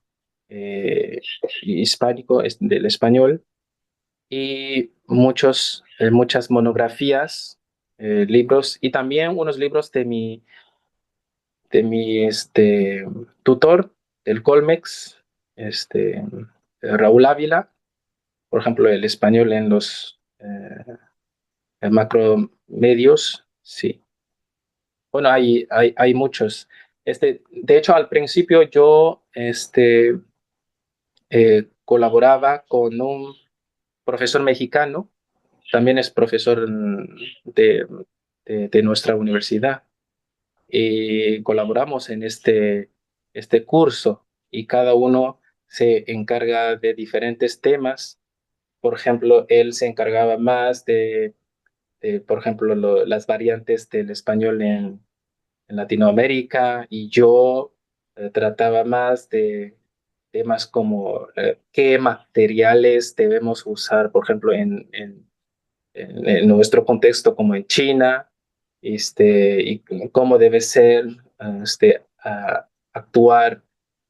Speaker 3: hispánico, del español, y muchas monografías, libros, y también unos libros de mi tutor del Colmex, Raúl Ávila, por ejemplo, el español en los macromedios, sí. Bueno, hay muchos. De hecho, al principio yo colaboraba con un profesor mexicano, también es profesor de, de nuestra universidad, y colaboramos en este curso y cada uno se encarga de diferentes temas. Por ejemplo, él se encargaba más por ejemplo, las variantes del español en Latinoamérica y yo trataba más de temas como qué materiales debemos usar, por ejemplo, en nuestro contexto como en China, y cómo debe ser actuar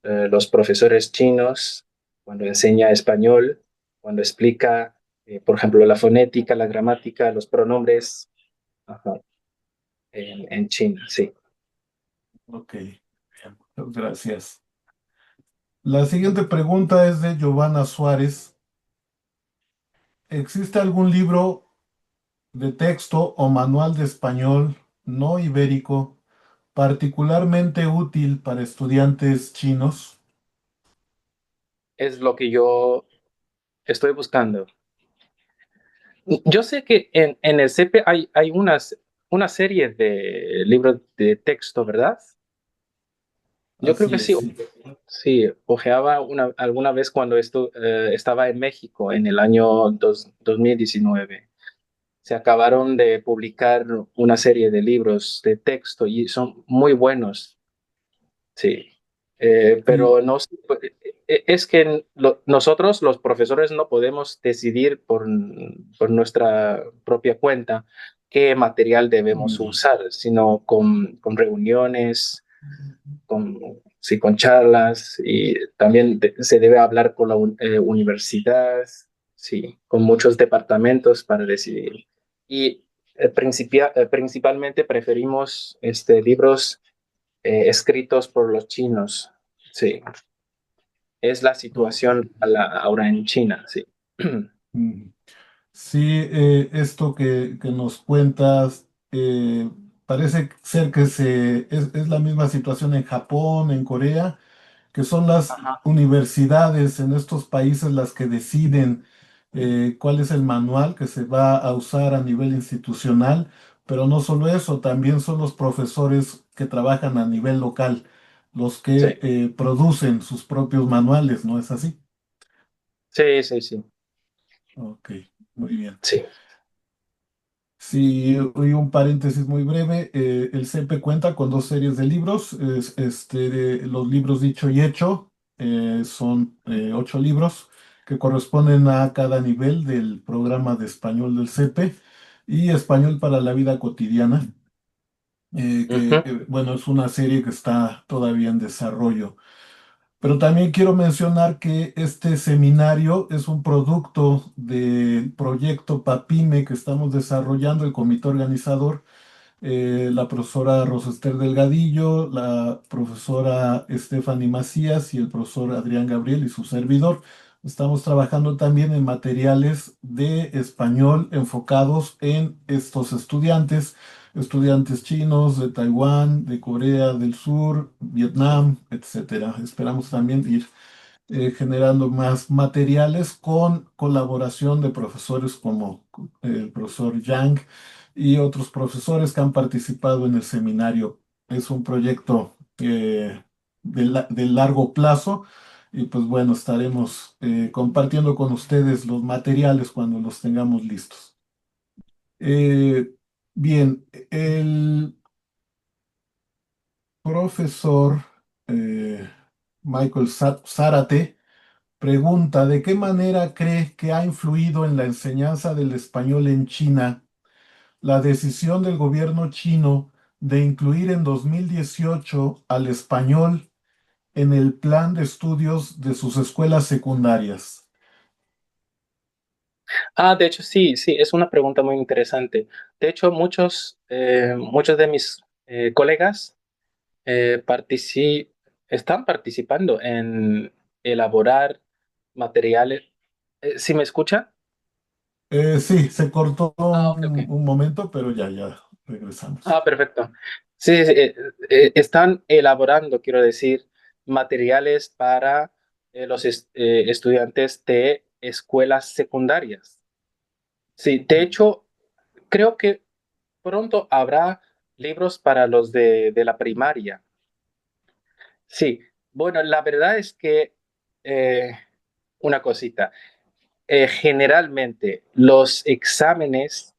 Speaker 3: los profesores chinos cuando enseña español, cuando explica, por ejemplo, la fonética, la gramática, los pronombres, ajá, en China, sí.
Speaker 2: Ok, bien, muchas gracias. La siguiente pregunta es de Giovanna Suárez. ¿Existe algún libro de texto o manual de español no ibérico particularmente útil para estudiantes chinos?
Speaker 3: Es lo que yo estoy buscando. Yo sé que en el CP hay una serie de libros de texto, ¿verdad? Yo creo
Speaker 2: Así
Speaker 3: que
Speaker 2: es,
Speaker 3: sí.
Speaker 2: sí.
Speaker 3: Sí, ojeaba alguna vez cuando estaba en México en el año 2019. Se acabaron de publicar una serie de libros de texto y son muy buenos, sí.
Speaker 2: Sí,
Speaker 3: Pero no, es que nosotros, los profesores, no podemos decidir por nuestra propia cuenta qué material debemos
Speaker 2: mm,
Speaker 3: usar, sino con reuniones, sí, con charlas, y también se debe hablar con la universidad, sí, con muchos departamentos para decidir. Y principalmente preferimos libros escritos por los chinos, sí. Es la
Speaker 2: ok.
Speaker 3: situación ahora en China, sí.
Speaker 2: Mm. Sí, esto que nos cuentas parece ser que es la misma situación en Japón, en Corea, que son las
Speaker 3: Ajá.
Speaker 2: universidades en estos países las que deciden cuál es el manual que se va a usar a nivel institucional, pero no solo eso, también son los profesores que trabajan a nivel local los
Speaker 3: Sí,
Speaker 2: que producen sus propios manuales, ¿no es así?
Speaker 3: sí, sí, sí,
Speaker 2: Ok, muy bien.
Speaker 3: sí.
Speaker 2: Sí, y un paréntesis muy breve. El CEP cuenta con dos series de libros. Los libros Dicho y Hecho son 8 libros que corresponden a cada nivel del programa de español del CEP y Español para la vida cotidiana,
Speaker 3: Ujú.
Speaker 2: bueno, es una serie que está todavía en desarrollo. Pero también quiero mencionar que este seminario es un producto del proyecto PAPIME que estamos desarrollando, el comité organizador, la profesora Rosester Delgadillo, la profesora Stephanie Macías y el profesor Adrián Gabriel y su servidor. Estamos trabajando también en materiales de español enfocados en estos estudiantes, estudiantes chinos de Taiwán, de Corea del Sur, Vietnam, etcétera. Esperamos también ir generando más materiales con colaboración de profesores como el profesor Yang y otros profesores que han participado en el seminario. Es un proyecto de largo plazo y pues bueno, estaremos compartiendo con ustedes los materiales cuando los tengamos listos. Eh, Bien, el profesor Michael Zárate pregunta, ¿de qué manera cree que ha influido en la enseñanza del español en China la decisión del gobierno chino de incluir en 2018 al español en el plan de estudios de sus escuelas secundarias?
Speaker 3: De hecho, sí, sí, es una pregunta muy interesante. De hecho, muchos de mis colegas están participando en elaborar materiales. ¿Sí me escucha?
Speaker 2: Sí, se cortó
Speaker 3: Ok, ok.
Speaker 2: un momento, pero ya regresamos.
Speaker 3: Perfecto. Sí, sí, sí, están elaborando, quiero decir, materiales para los estudiantes de escuelas secundarias. Sí, de hecho, creo que pronto habrá libros para los de la primaria. Sí, bueno, la verdad es que eh, una cosita. Generalmente los exámenes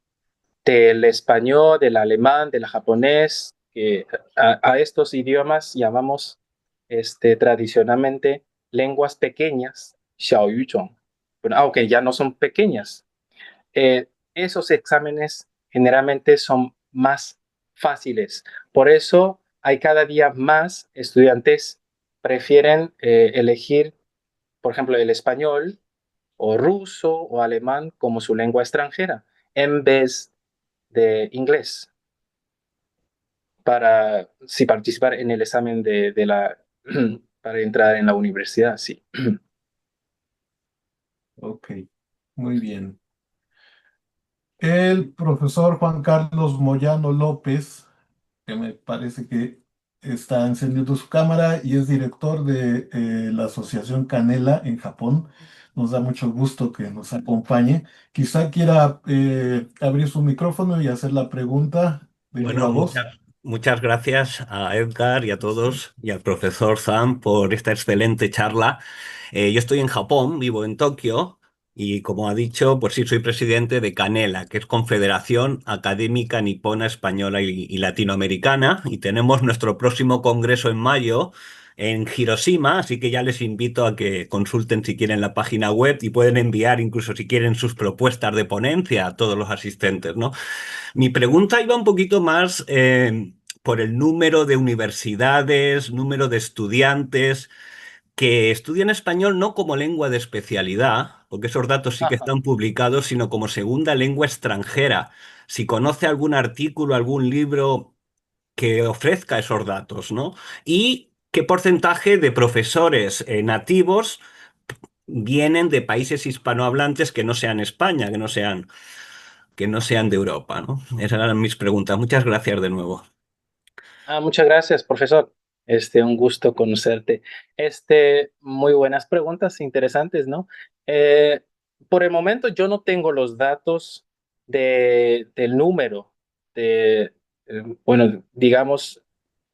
Speaker 3: del español, del alemán, del japonés, que a estos idiomas llamamos tradicionalmente lenguas pequeñas, 小语种. Bueno, aunque ya no son pequeñas. Esos exámenes generalmente son más fáciles. Por eso hay cada día más estudiantes prefieren elegir, por ejemplo, el español o ruso o alemán como su lengua extranjera en vez de inglés para si participar en el examen de la para entrar en la universidad, sí.
Speaker 2: Ok, muy bien. El profesor Juan Carlos Moyano López, que me parece que está encendiendo su cámara y es director de la Asociación Canela en Japón. Nos da mucho gusto que nos acompañe. Quizá quiera abrir su micrófono y hacer la pregunta de viva
Speaker 5: Bueno,
Speaker 2: voz.
Speaker 5: muchas gracias a Edgar y a todos y al profesor Sam por esta excelente charla. Yo estoy en Japón, vivo en Tokio y como ha dicho, pues sí, soy presidente de Canela, que es Confederación Académica Nipona Española y Latinoamericana, y tenemos nuestro próximo congreso en mayo en Hiroshima, así que ya les invito a que consulten si quieren la página web y pueden enviar incluso si quieren sus propuestas de ponencia a todos los asistentes, ¿no? Mi pregunta iba un poquito más por el número de universidades, número de estudiantes que estudian español no como lengua de especialidad, porque esos datos sí que
Speaker 3: Ajá.
Speaker 5: están publicados, sino como segunda lengua extranjera. Si conoce algún artículo, algún libro que ofrezca esos datos, ¿no? Y qué porcentaje de profesores nativos vienen de países hispanohablantes que no sean España, que no sean de Europa, ¿no? Esas eran mis preguntas. Muchas gracias de nuevo.
Speaker 3: Muchas gracias, profesor. Un gusto conocerte. Muy buenas preguntas, interesantes, ¿no? Eh, por el momento yo no tengo los datos del número de, bueno, digamos,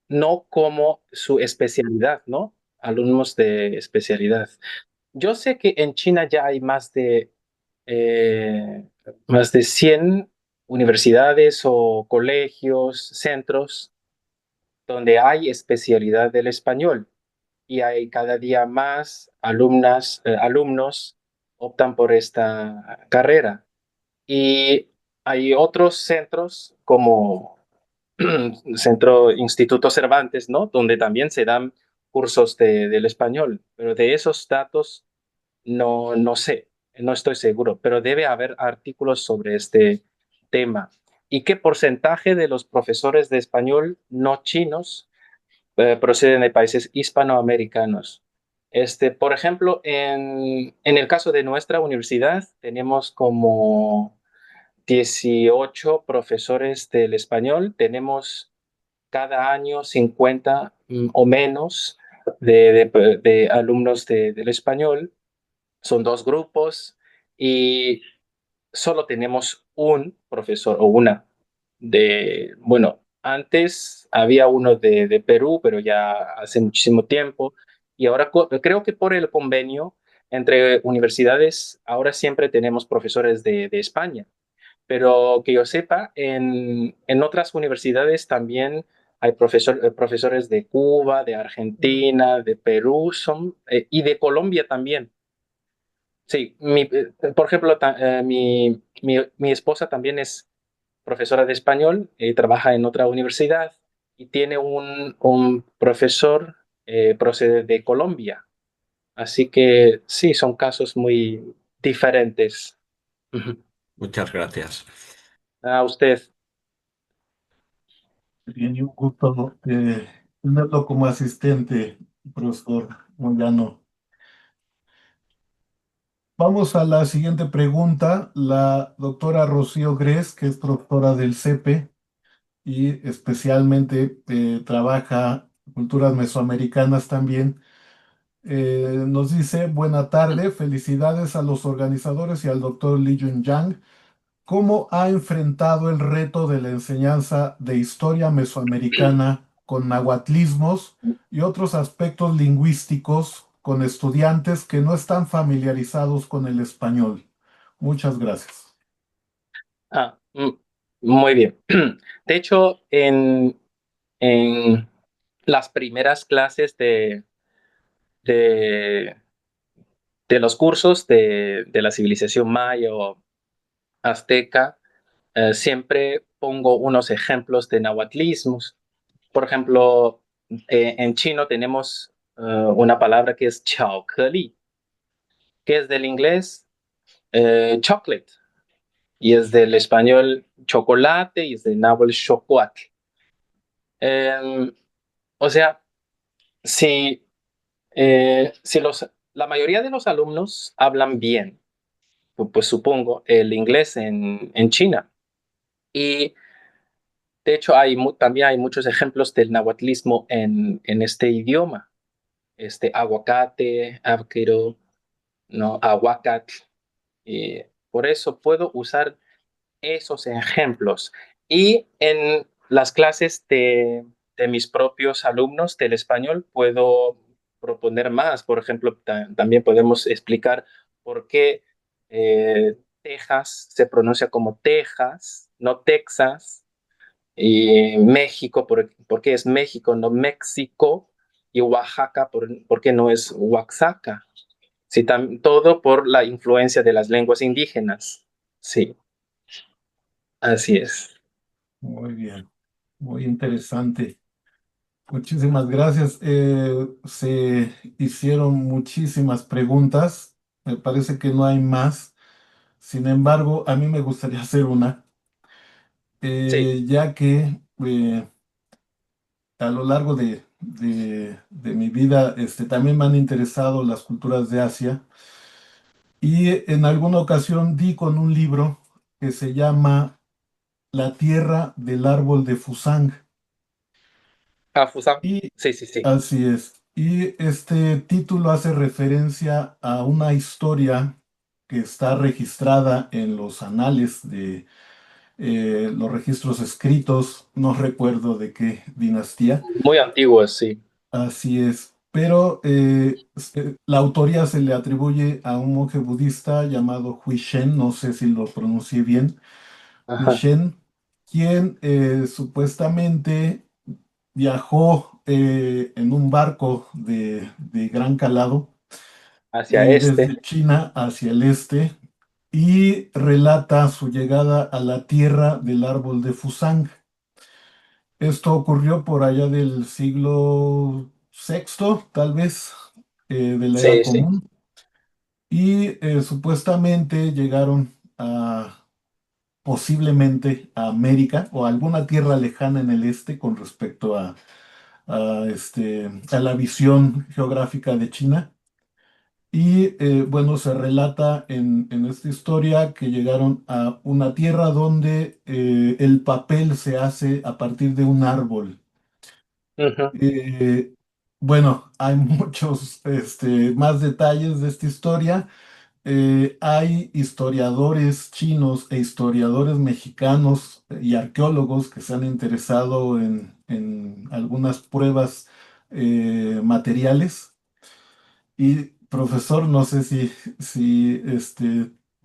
Speaker 3: no como su especialidad, ¿no? Alumnos de especialidad. Yo sé que en China ya hay más de 100 universidades o colegios, centros donde hay especialidad del español y hay cada día más alumnos optan por esta carrera. Y hay otros centros como Instituto Cervantes, ¿no? Donde también se dan cursos del español, pero de esos datos no sé, no estoy seguro, pero debe haber artículos sobre este tema. ¿Y qué porcentaje de los profesores de español no chinos proceden de países hispanoamericanos? Por ejemplo, en el caso de nuestra universidad, tenemos como 18 profesores del español, tenemos cada año 50 o menos de alumnos del español, son dos grupos y solo tenemos un profesor o una bueno, antes había uno de Perú, pero ya hace muchísimo tiempo, y ahora creo que por el convenio entre universidades, ahora siempre tenemos profesores de España, pero que yo sepa, en otras universidades también hay profesores de Cuba, de Argentina, de Perú, y de Colombia también. Sí, por ejemplo, mi esposa también es profesora de español, trabaja en otra universidad y tiene un profesor procede de Colombia. Así que sí, son casos muy diferentes. Ujú.
Speaker 5: Muchas gracias.
Speaker 3: A usted.
Speaker 2: Bien, y un gusto tenerlo como asistente, profesor Moyano. Vamos a la siguiente pregunta. La doctora Rocío Gres, que es profesora del CEPE y especialmente trabaja culturas mesoamericanas también, nos dice, buena tarde, felicidades a los organizadores y al doctor Li Yunyang. ¿Cómo ha enfrentado el reto de la enseñanza de historia mesoamericana con nahuatlismos y otros aspectos lingüísticos con estudiantes que no están familiarizados con el español? Muchas gracias.
Speaker 3: Ah, mm, Muy bien. De hecho, en las primeras clases de, de los cursos de la civilización maya o azteca, siempre pongo unos ejemplos de nahuatlismos. Por ejemplo, en chino tenemos una palabra que es chaokeli, que es del inglés chocolate, y es del español chocolate, y es del náhuatl chocoatl. O sea, si Si la mayoría de los alumnos hablan bien, pues supongo, el inglés en China. Y de hecho también hay muchos ejemplos del nahuatlismo en este idioma. Aguacate, avquero, ¿no? Aguacat. Y por eso puedo usar esos ejemplos. Y en las clases de mis propios alumnos del español puedo proponer más. Por ejemplo, también podemos explicar por qué Texas se pronuncia como Texas, no Texas, y México, por qué es México, no México, y Oaxaca, por qué no es Oaxaca. Sí, todo por la influencia de las lenguas indígenas. Sí, así es.
Speaker 2: Muy bien, muy interesante. Muchísimas gracias. Se hicieron muchísimas preguntas. Me parece que no hay más. Sin embargo, a mí me gustaría hacer una,
Speaker 3: Sí,
Speaker 2: ya que a lo largo de mi vida también me han interesado las culturas de Asia y en alguna ocasión di con un libro que se llama La tierra del árbol de Fusang.
Speaker 3: Fusan.
Speaker 2: Y
Speaker 3: Sí, sí, sí.
Speaker 2: así es. Y este título hace referencia a una historia que está registrada en los anales de los registros escritos, no recuerdo de qué dinastía.
Speaker 3: Muy antiguos, sí.
Speaker 2: Así es. Pero la autoría se le atribuye a un monje budista llamado Huishen, no sé si lo pronuncié bien,
Speaker 3: Ajá.
Speaker 2: Huishen, quien supuestamente viajó en un barco de gran calado
Speaker 3: Hacia este.
Speaker 2: desde China hacia el este y relata su llegada a la tierra del árbol de Fusang. Esto ocurrió por allá del siglo sexto, tal vez, de la era
Speaker 3: Sí, sí.
Speaker 2: común, y supuestamente llegaron posiblemente a América o a alguna tierra lejana en el este con respecto a la visión geográfica de China. Y bueno, se relata en esta historia que llegaron a una tierra donde el papel se hace a partir de un árbol.
Speaker 3: Ujú,
Speaker 2: Eh, bueno, hay muchos más detalles de esta historia. Hay historiadores chinos e historiadores mexicanos y arqueólogos que se han interesado en algunas pruebas materiales. Y profesor, no sé si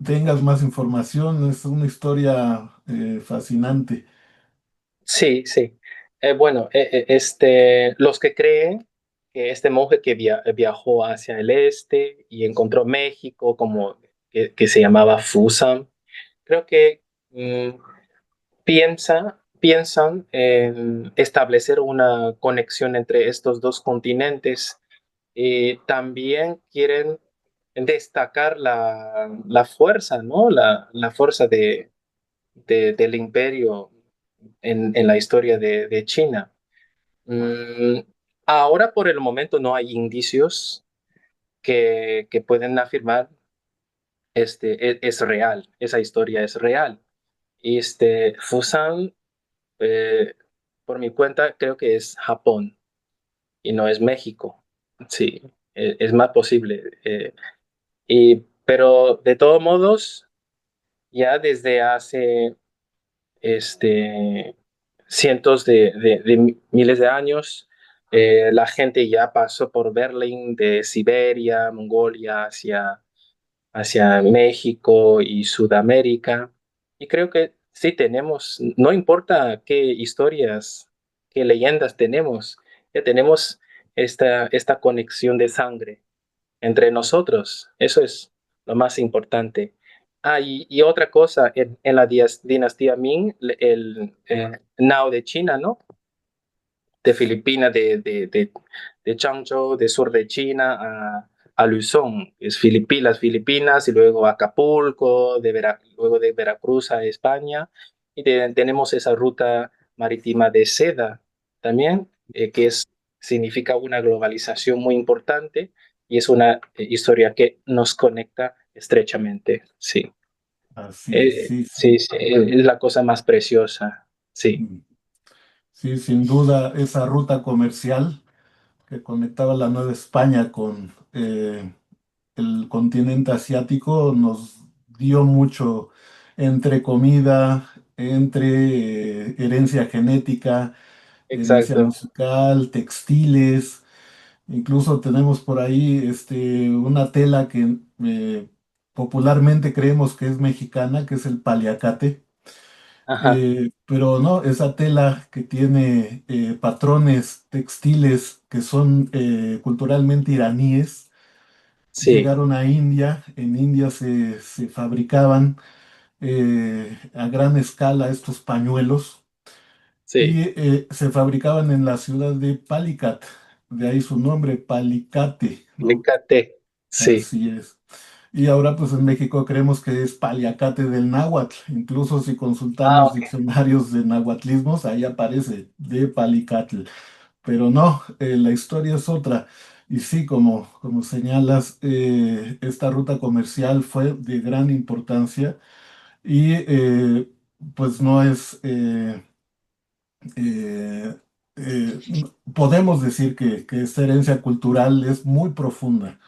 Speaker 2: tengas más información, es una historia fascinante.
Speaker 3: sí, sí. Bueno, los que creen que este monje que viajó hacia el este y encontró México, como que se llamaba Fusan, creo que piensan en establecer una conexión entre estos dos continentes. Y también quieren destacar la fuerza, ¿no? La fuerza del imperio en la historia de China. Mm, Ahora, por el momento, no hay indicios que pueden afirmar es real, esa historia es real. Y Fusan, eh, por mi cuenta, creo que es Japón y no es México. Sí, es más posible. Pero de todos modos, ya desde hace este, cientos de miles de años, la gente ya pasó por Berlín, de Siberia, Mongolia, hacia México y Sudamérica. Y creo que sí tenemos, no importa qué historias, qué leyendas tenemos, ya tenemos esta conexión de sangre entre nosotros. Eso es lo más importante. Y otra cosa, en la dinastía Ming, el Nao de China, ¿no? De Filipinas, de Changzhou, de sur de China a Luzón, es las Filipinas, y luego Acapulco, luego de Veracruz a España, y tenemos esa ruta marítima de seda también, que es significa una globalización muy importante y es una historia que nos conecta estrechamente. Sí,
Speaker 2: Así es, sí,
Speaker 3: sí,
Speaker 2: sí.
Speaker 3: sí, es la cosa más preciosa. Sí,
Speaker 2: Mm. Sí, sin duda, esa ruta comercial que conectaba la Nueva España con el continente asiático nos dio mucho entre comida, entre herencia genética, herencia
Speaker 3: exacto.
Speaker 2: musical, textiles. Incluso tenemos por ahí una tela que popularmente creemos que es mexicana, que es el paliacate.
Speaker 3: Ajá,
Speaker 2: Pero no, esa tela que tiene patrones textiles que son culturalmente iraníes,
Speaker 3: sí,
Speaker 2: llegaron a India. En India se fabricaban a gran escala estos pañuelos
Speaker 3: sí.
Speaker 2: y se fabricaban en la ciudad de Palicat, de ahí su nombre, Palicate, ¿no?
Speaker 3: Mécate. Sí.
Speaker 2: Así es. Y ahora pues en México creemos que es paliacate del náhuatl. Incluso si
Speaker 3: Ah,
Speaker 2: consultamos
Speaker 3: ok.
Speaker 2: diccionarios de náhuatlismos, ahí aparece de palicatl. Pero no, la historia es otra. Y sí, como señalas, esta ruta comercial fue de gran importancia y pues no es, eh, podemos decir que esta herencia cultural es muy profunda.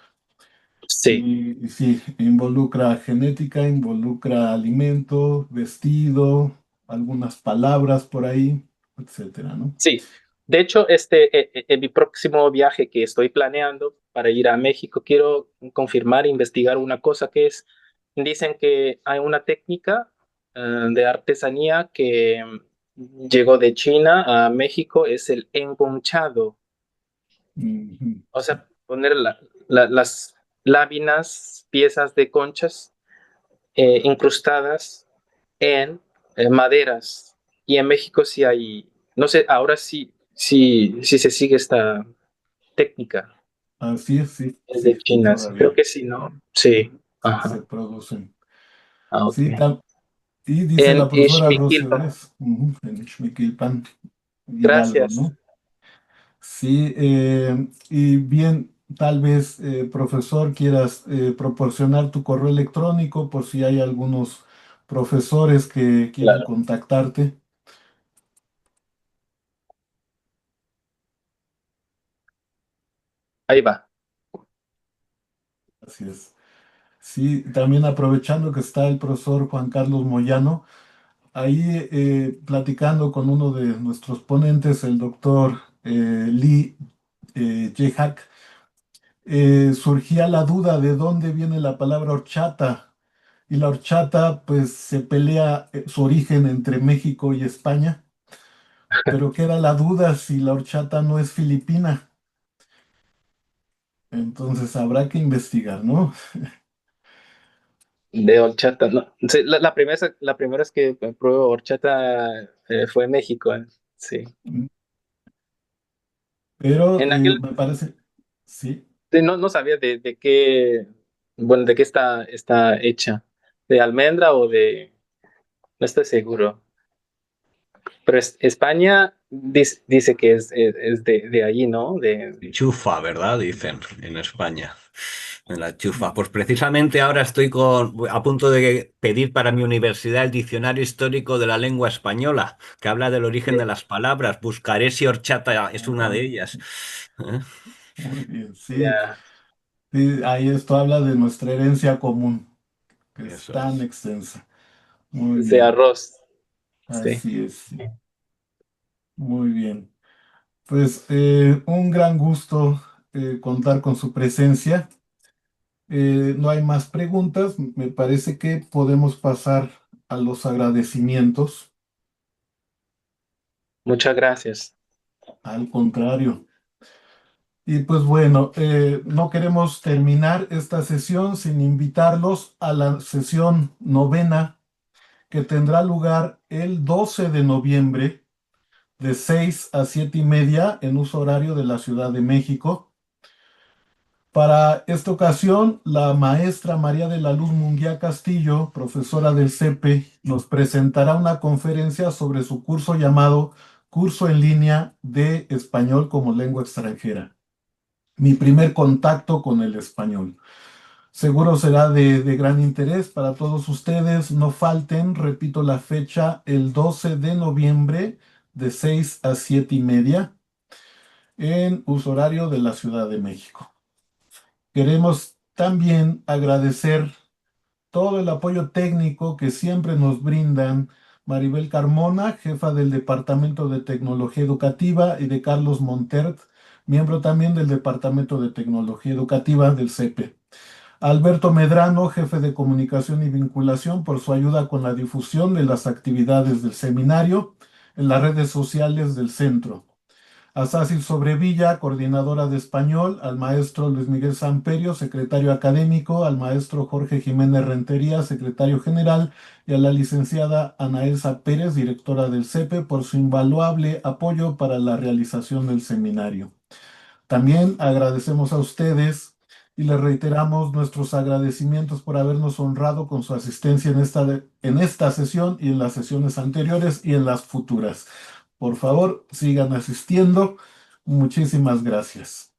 Speaker 3: Sí.
Speaker 2: Y sí, involucra genética, involucra alimento, vestido, algunas palabras por ahí, etcétera, ¿no?
Speaker 3: Sí, de hecho, en mi próximo viaje que estoy planeando para ir a México, quiero confirmar, investigar una cosa que es, dicen que hay una técnica de artesanía que llegó de China a México, es el enconchado,
Speaker 2: Ujú.
Speaker 3: o sea, poner las láminas, piezas de conchas incrustadas en maderas. Y en México sí hay, no sé, ahora sí se sigue esta técnica.
Speaker 2: Así es, sí,
Speaker 3: Es
Speaker 2: sí,
Speaker 3: de China, sí, creo
Speaker 2: todavía,
Speaker 3: que sí, ¿no? Sí,
Speaker 2: sí se
Speaker 3: ajá,
Speaker 2: producen.
Speaker 3: ah, ok.
Speaker 2: Sí, y dice
Speaker 3: En
Speaker 2: la profesora
Speaker 3: Ixmiquilpan,
Speaker 2: Rosales, ujú, en Xmiquilpan, Hidalgo,
Speaker 3: gracias.
Speaker 2: ¿no? Sí, y bien, tal vez, profesor, quieras proporcionar tu correo electrónico por si hay algunos profesores que quieran
Speaker 3: Claro,
Speaker 2: contactarte.
Speaker 3: ahí va.
Speaker 2: Así es. Sí, también aprovechando que está el profesor Juan Carlos Moyano, ahí platicando con uno de nuestros ponentes, el doctor Lee Yehak, surgía la duda de dónde viene la palabra horchata. Y la horchata, pues se pelea su origen entre México y España, pero queda la duda si la horchata no es filipina. Entonces habrá que investigar, ¿no?
Speaker 3: De horchata, no. Sí, la primera vez que pruebo horchata fue en México, sí.
Speaker 2: Pero
Speaker 3: En aquel,
Speaker 2: me parece, sí.
Speaker 3: sí, no sabía de qué, bueno, de qué está hecha. ¿De almendra o de...? No estoy seguro. Pero España dice que es de allí, ¿no?
Speaker 5: Chufa, ¿verdad? Dicen en España. En la chufa. Pues precisamente ahora estoy a punto de pedir para mi universidad el diccionario histórico de la lengua española, que habla del origen de
Speaker 3: de-
Speaker 5: las palabras. Buscaré si horchata es una de ellas. ¿Eh?
Speaker 2: Muy bien, sí.
Speaker 3: ya,
Speaker 2: Sí, ahí esto habla de nuestra herencia común, que es
Speaker 5: Eso
Speaker 2: tan
Speaker 5: es.
Speaker 2: extensa. Muy
Speaker 3: de
Speaker 2: bien,
Speaker 3: arroz. Sí,
Speaker 2: así es. Sí. Muy bien. Pues un gran gusto contar con su presencia. No hay más preguntas. Me parece que podemos pasar a los agradecimientos.
Speaker 3: muchas gracias.
Speaker 2: Al contrario. Y pues bueno, no queremos terminar esta sesión sin invitarlos a la sesión novena que tendrá lugar el 12 de noviembre de 6 a 7:30 en uso horario de la Ciudad de México. Para esta ocasión, la maestra María de la Luz Munguía Castillo, profesora del CEPE, nos presentará una conferencia sobre su curso llamado curso en línea de español como lengua extranjera. Mi primer contacto con el español. Seguro será de gran interés para todos ustedes. No falten, repito la fecha, el 12 de noviembre de 6 a 7:30 en uso horario de la Ciudad de México. Queremos también agradecer todo el apoyo técnico que siempre nos brindan Maribel Carmona, jefa del Departamento de Tecnología Educativa, y de Carlos Montert, miembro también del Departamento de Tecnología Educativa del CEPE. Alberto Medrano, jefe de Comunicación y Vinculación, por su ayuda con la difusión de las actividades del seminario en las redes sociales del centro. A Sácil Sobrevilla, coordinadora de español, al maestro Luis Miguel Samperio, secretario académico, al maestro Jorge Jiménez Rentería, secretario general, y a la licenciada Ana Elsa Pérez, directora del CEPE, por su invaluable apoyo para la realización del seminario. También agradecemos a ustedes y les reiteramos nuestros agradecimientos por habernos honrado con su asistencia en esta sesión y en las sesiones anteriores y en las futuras. Por favor, sigan asistiendo. Muchísimas gracias.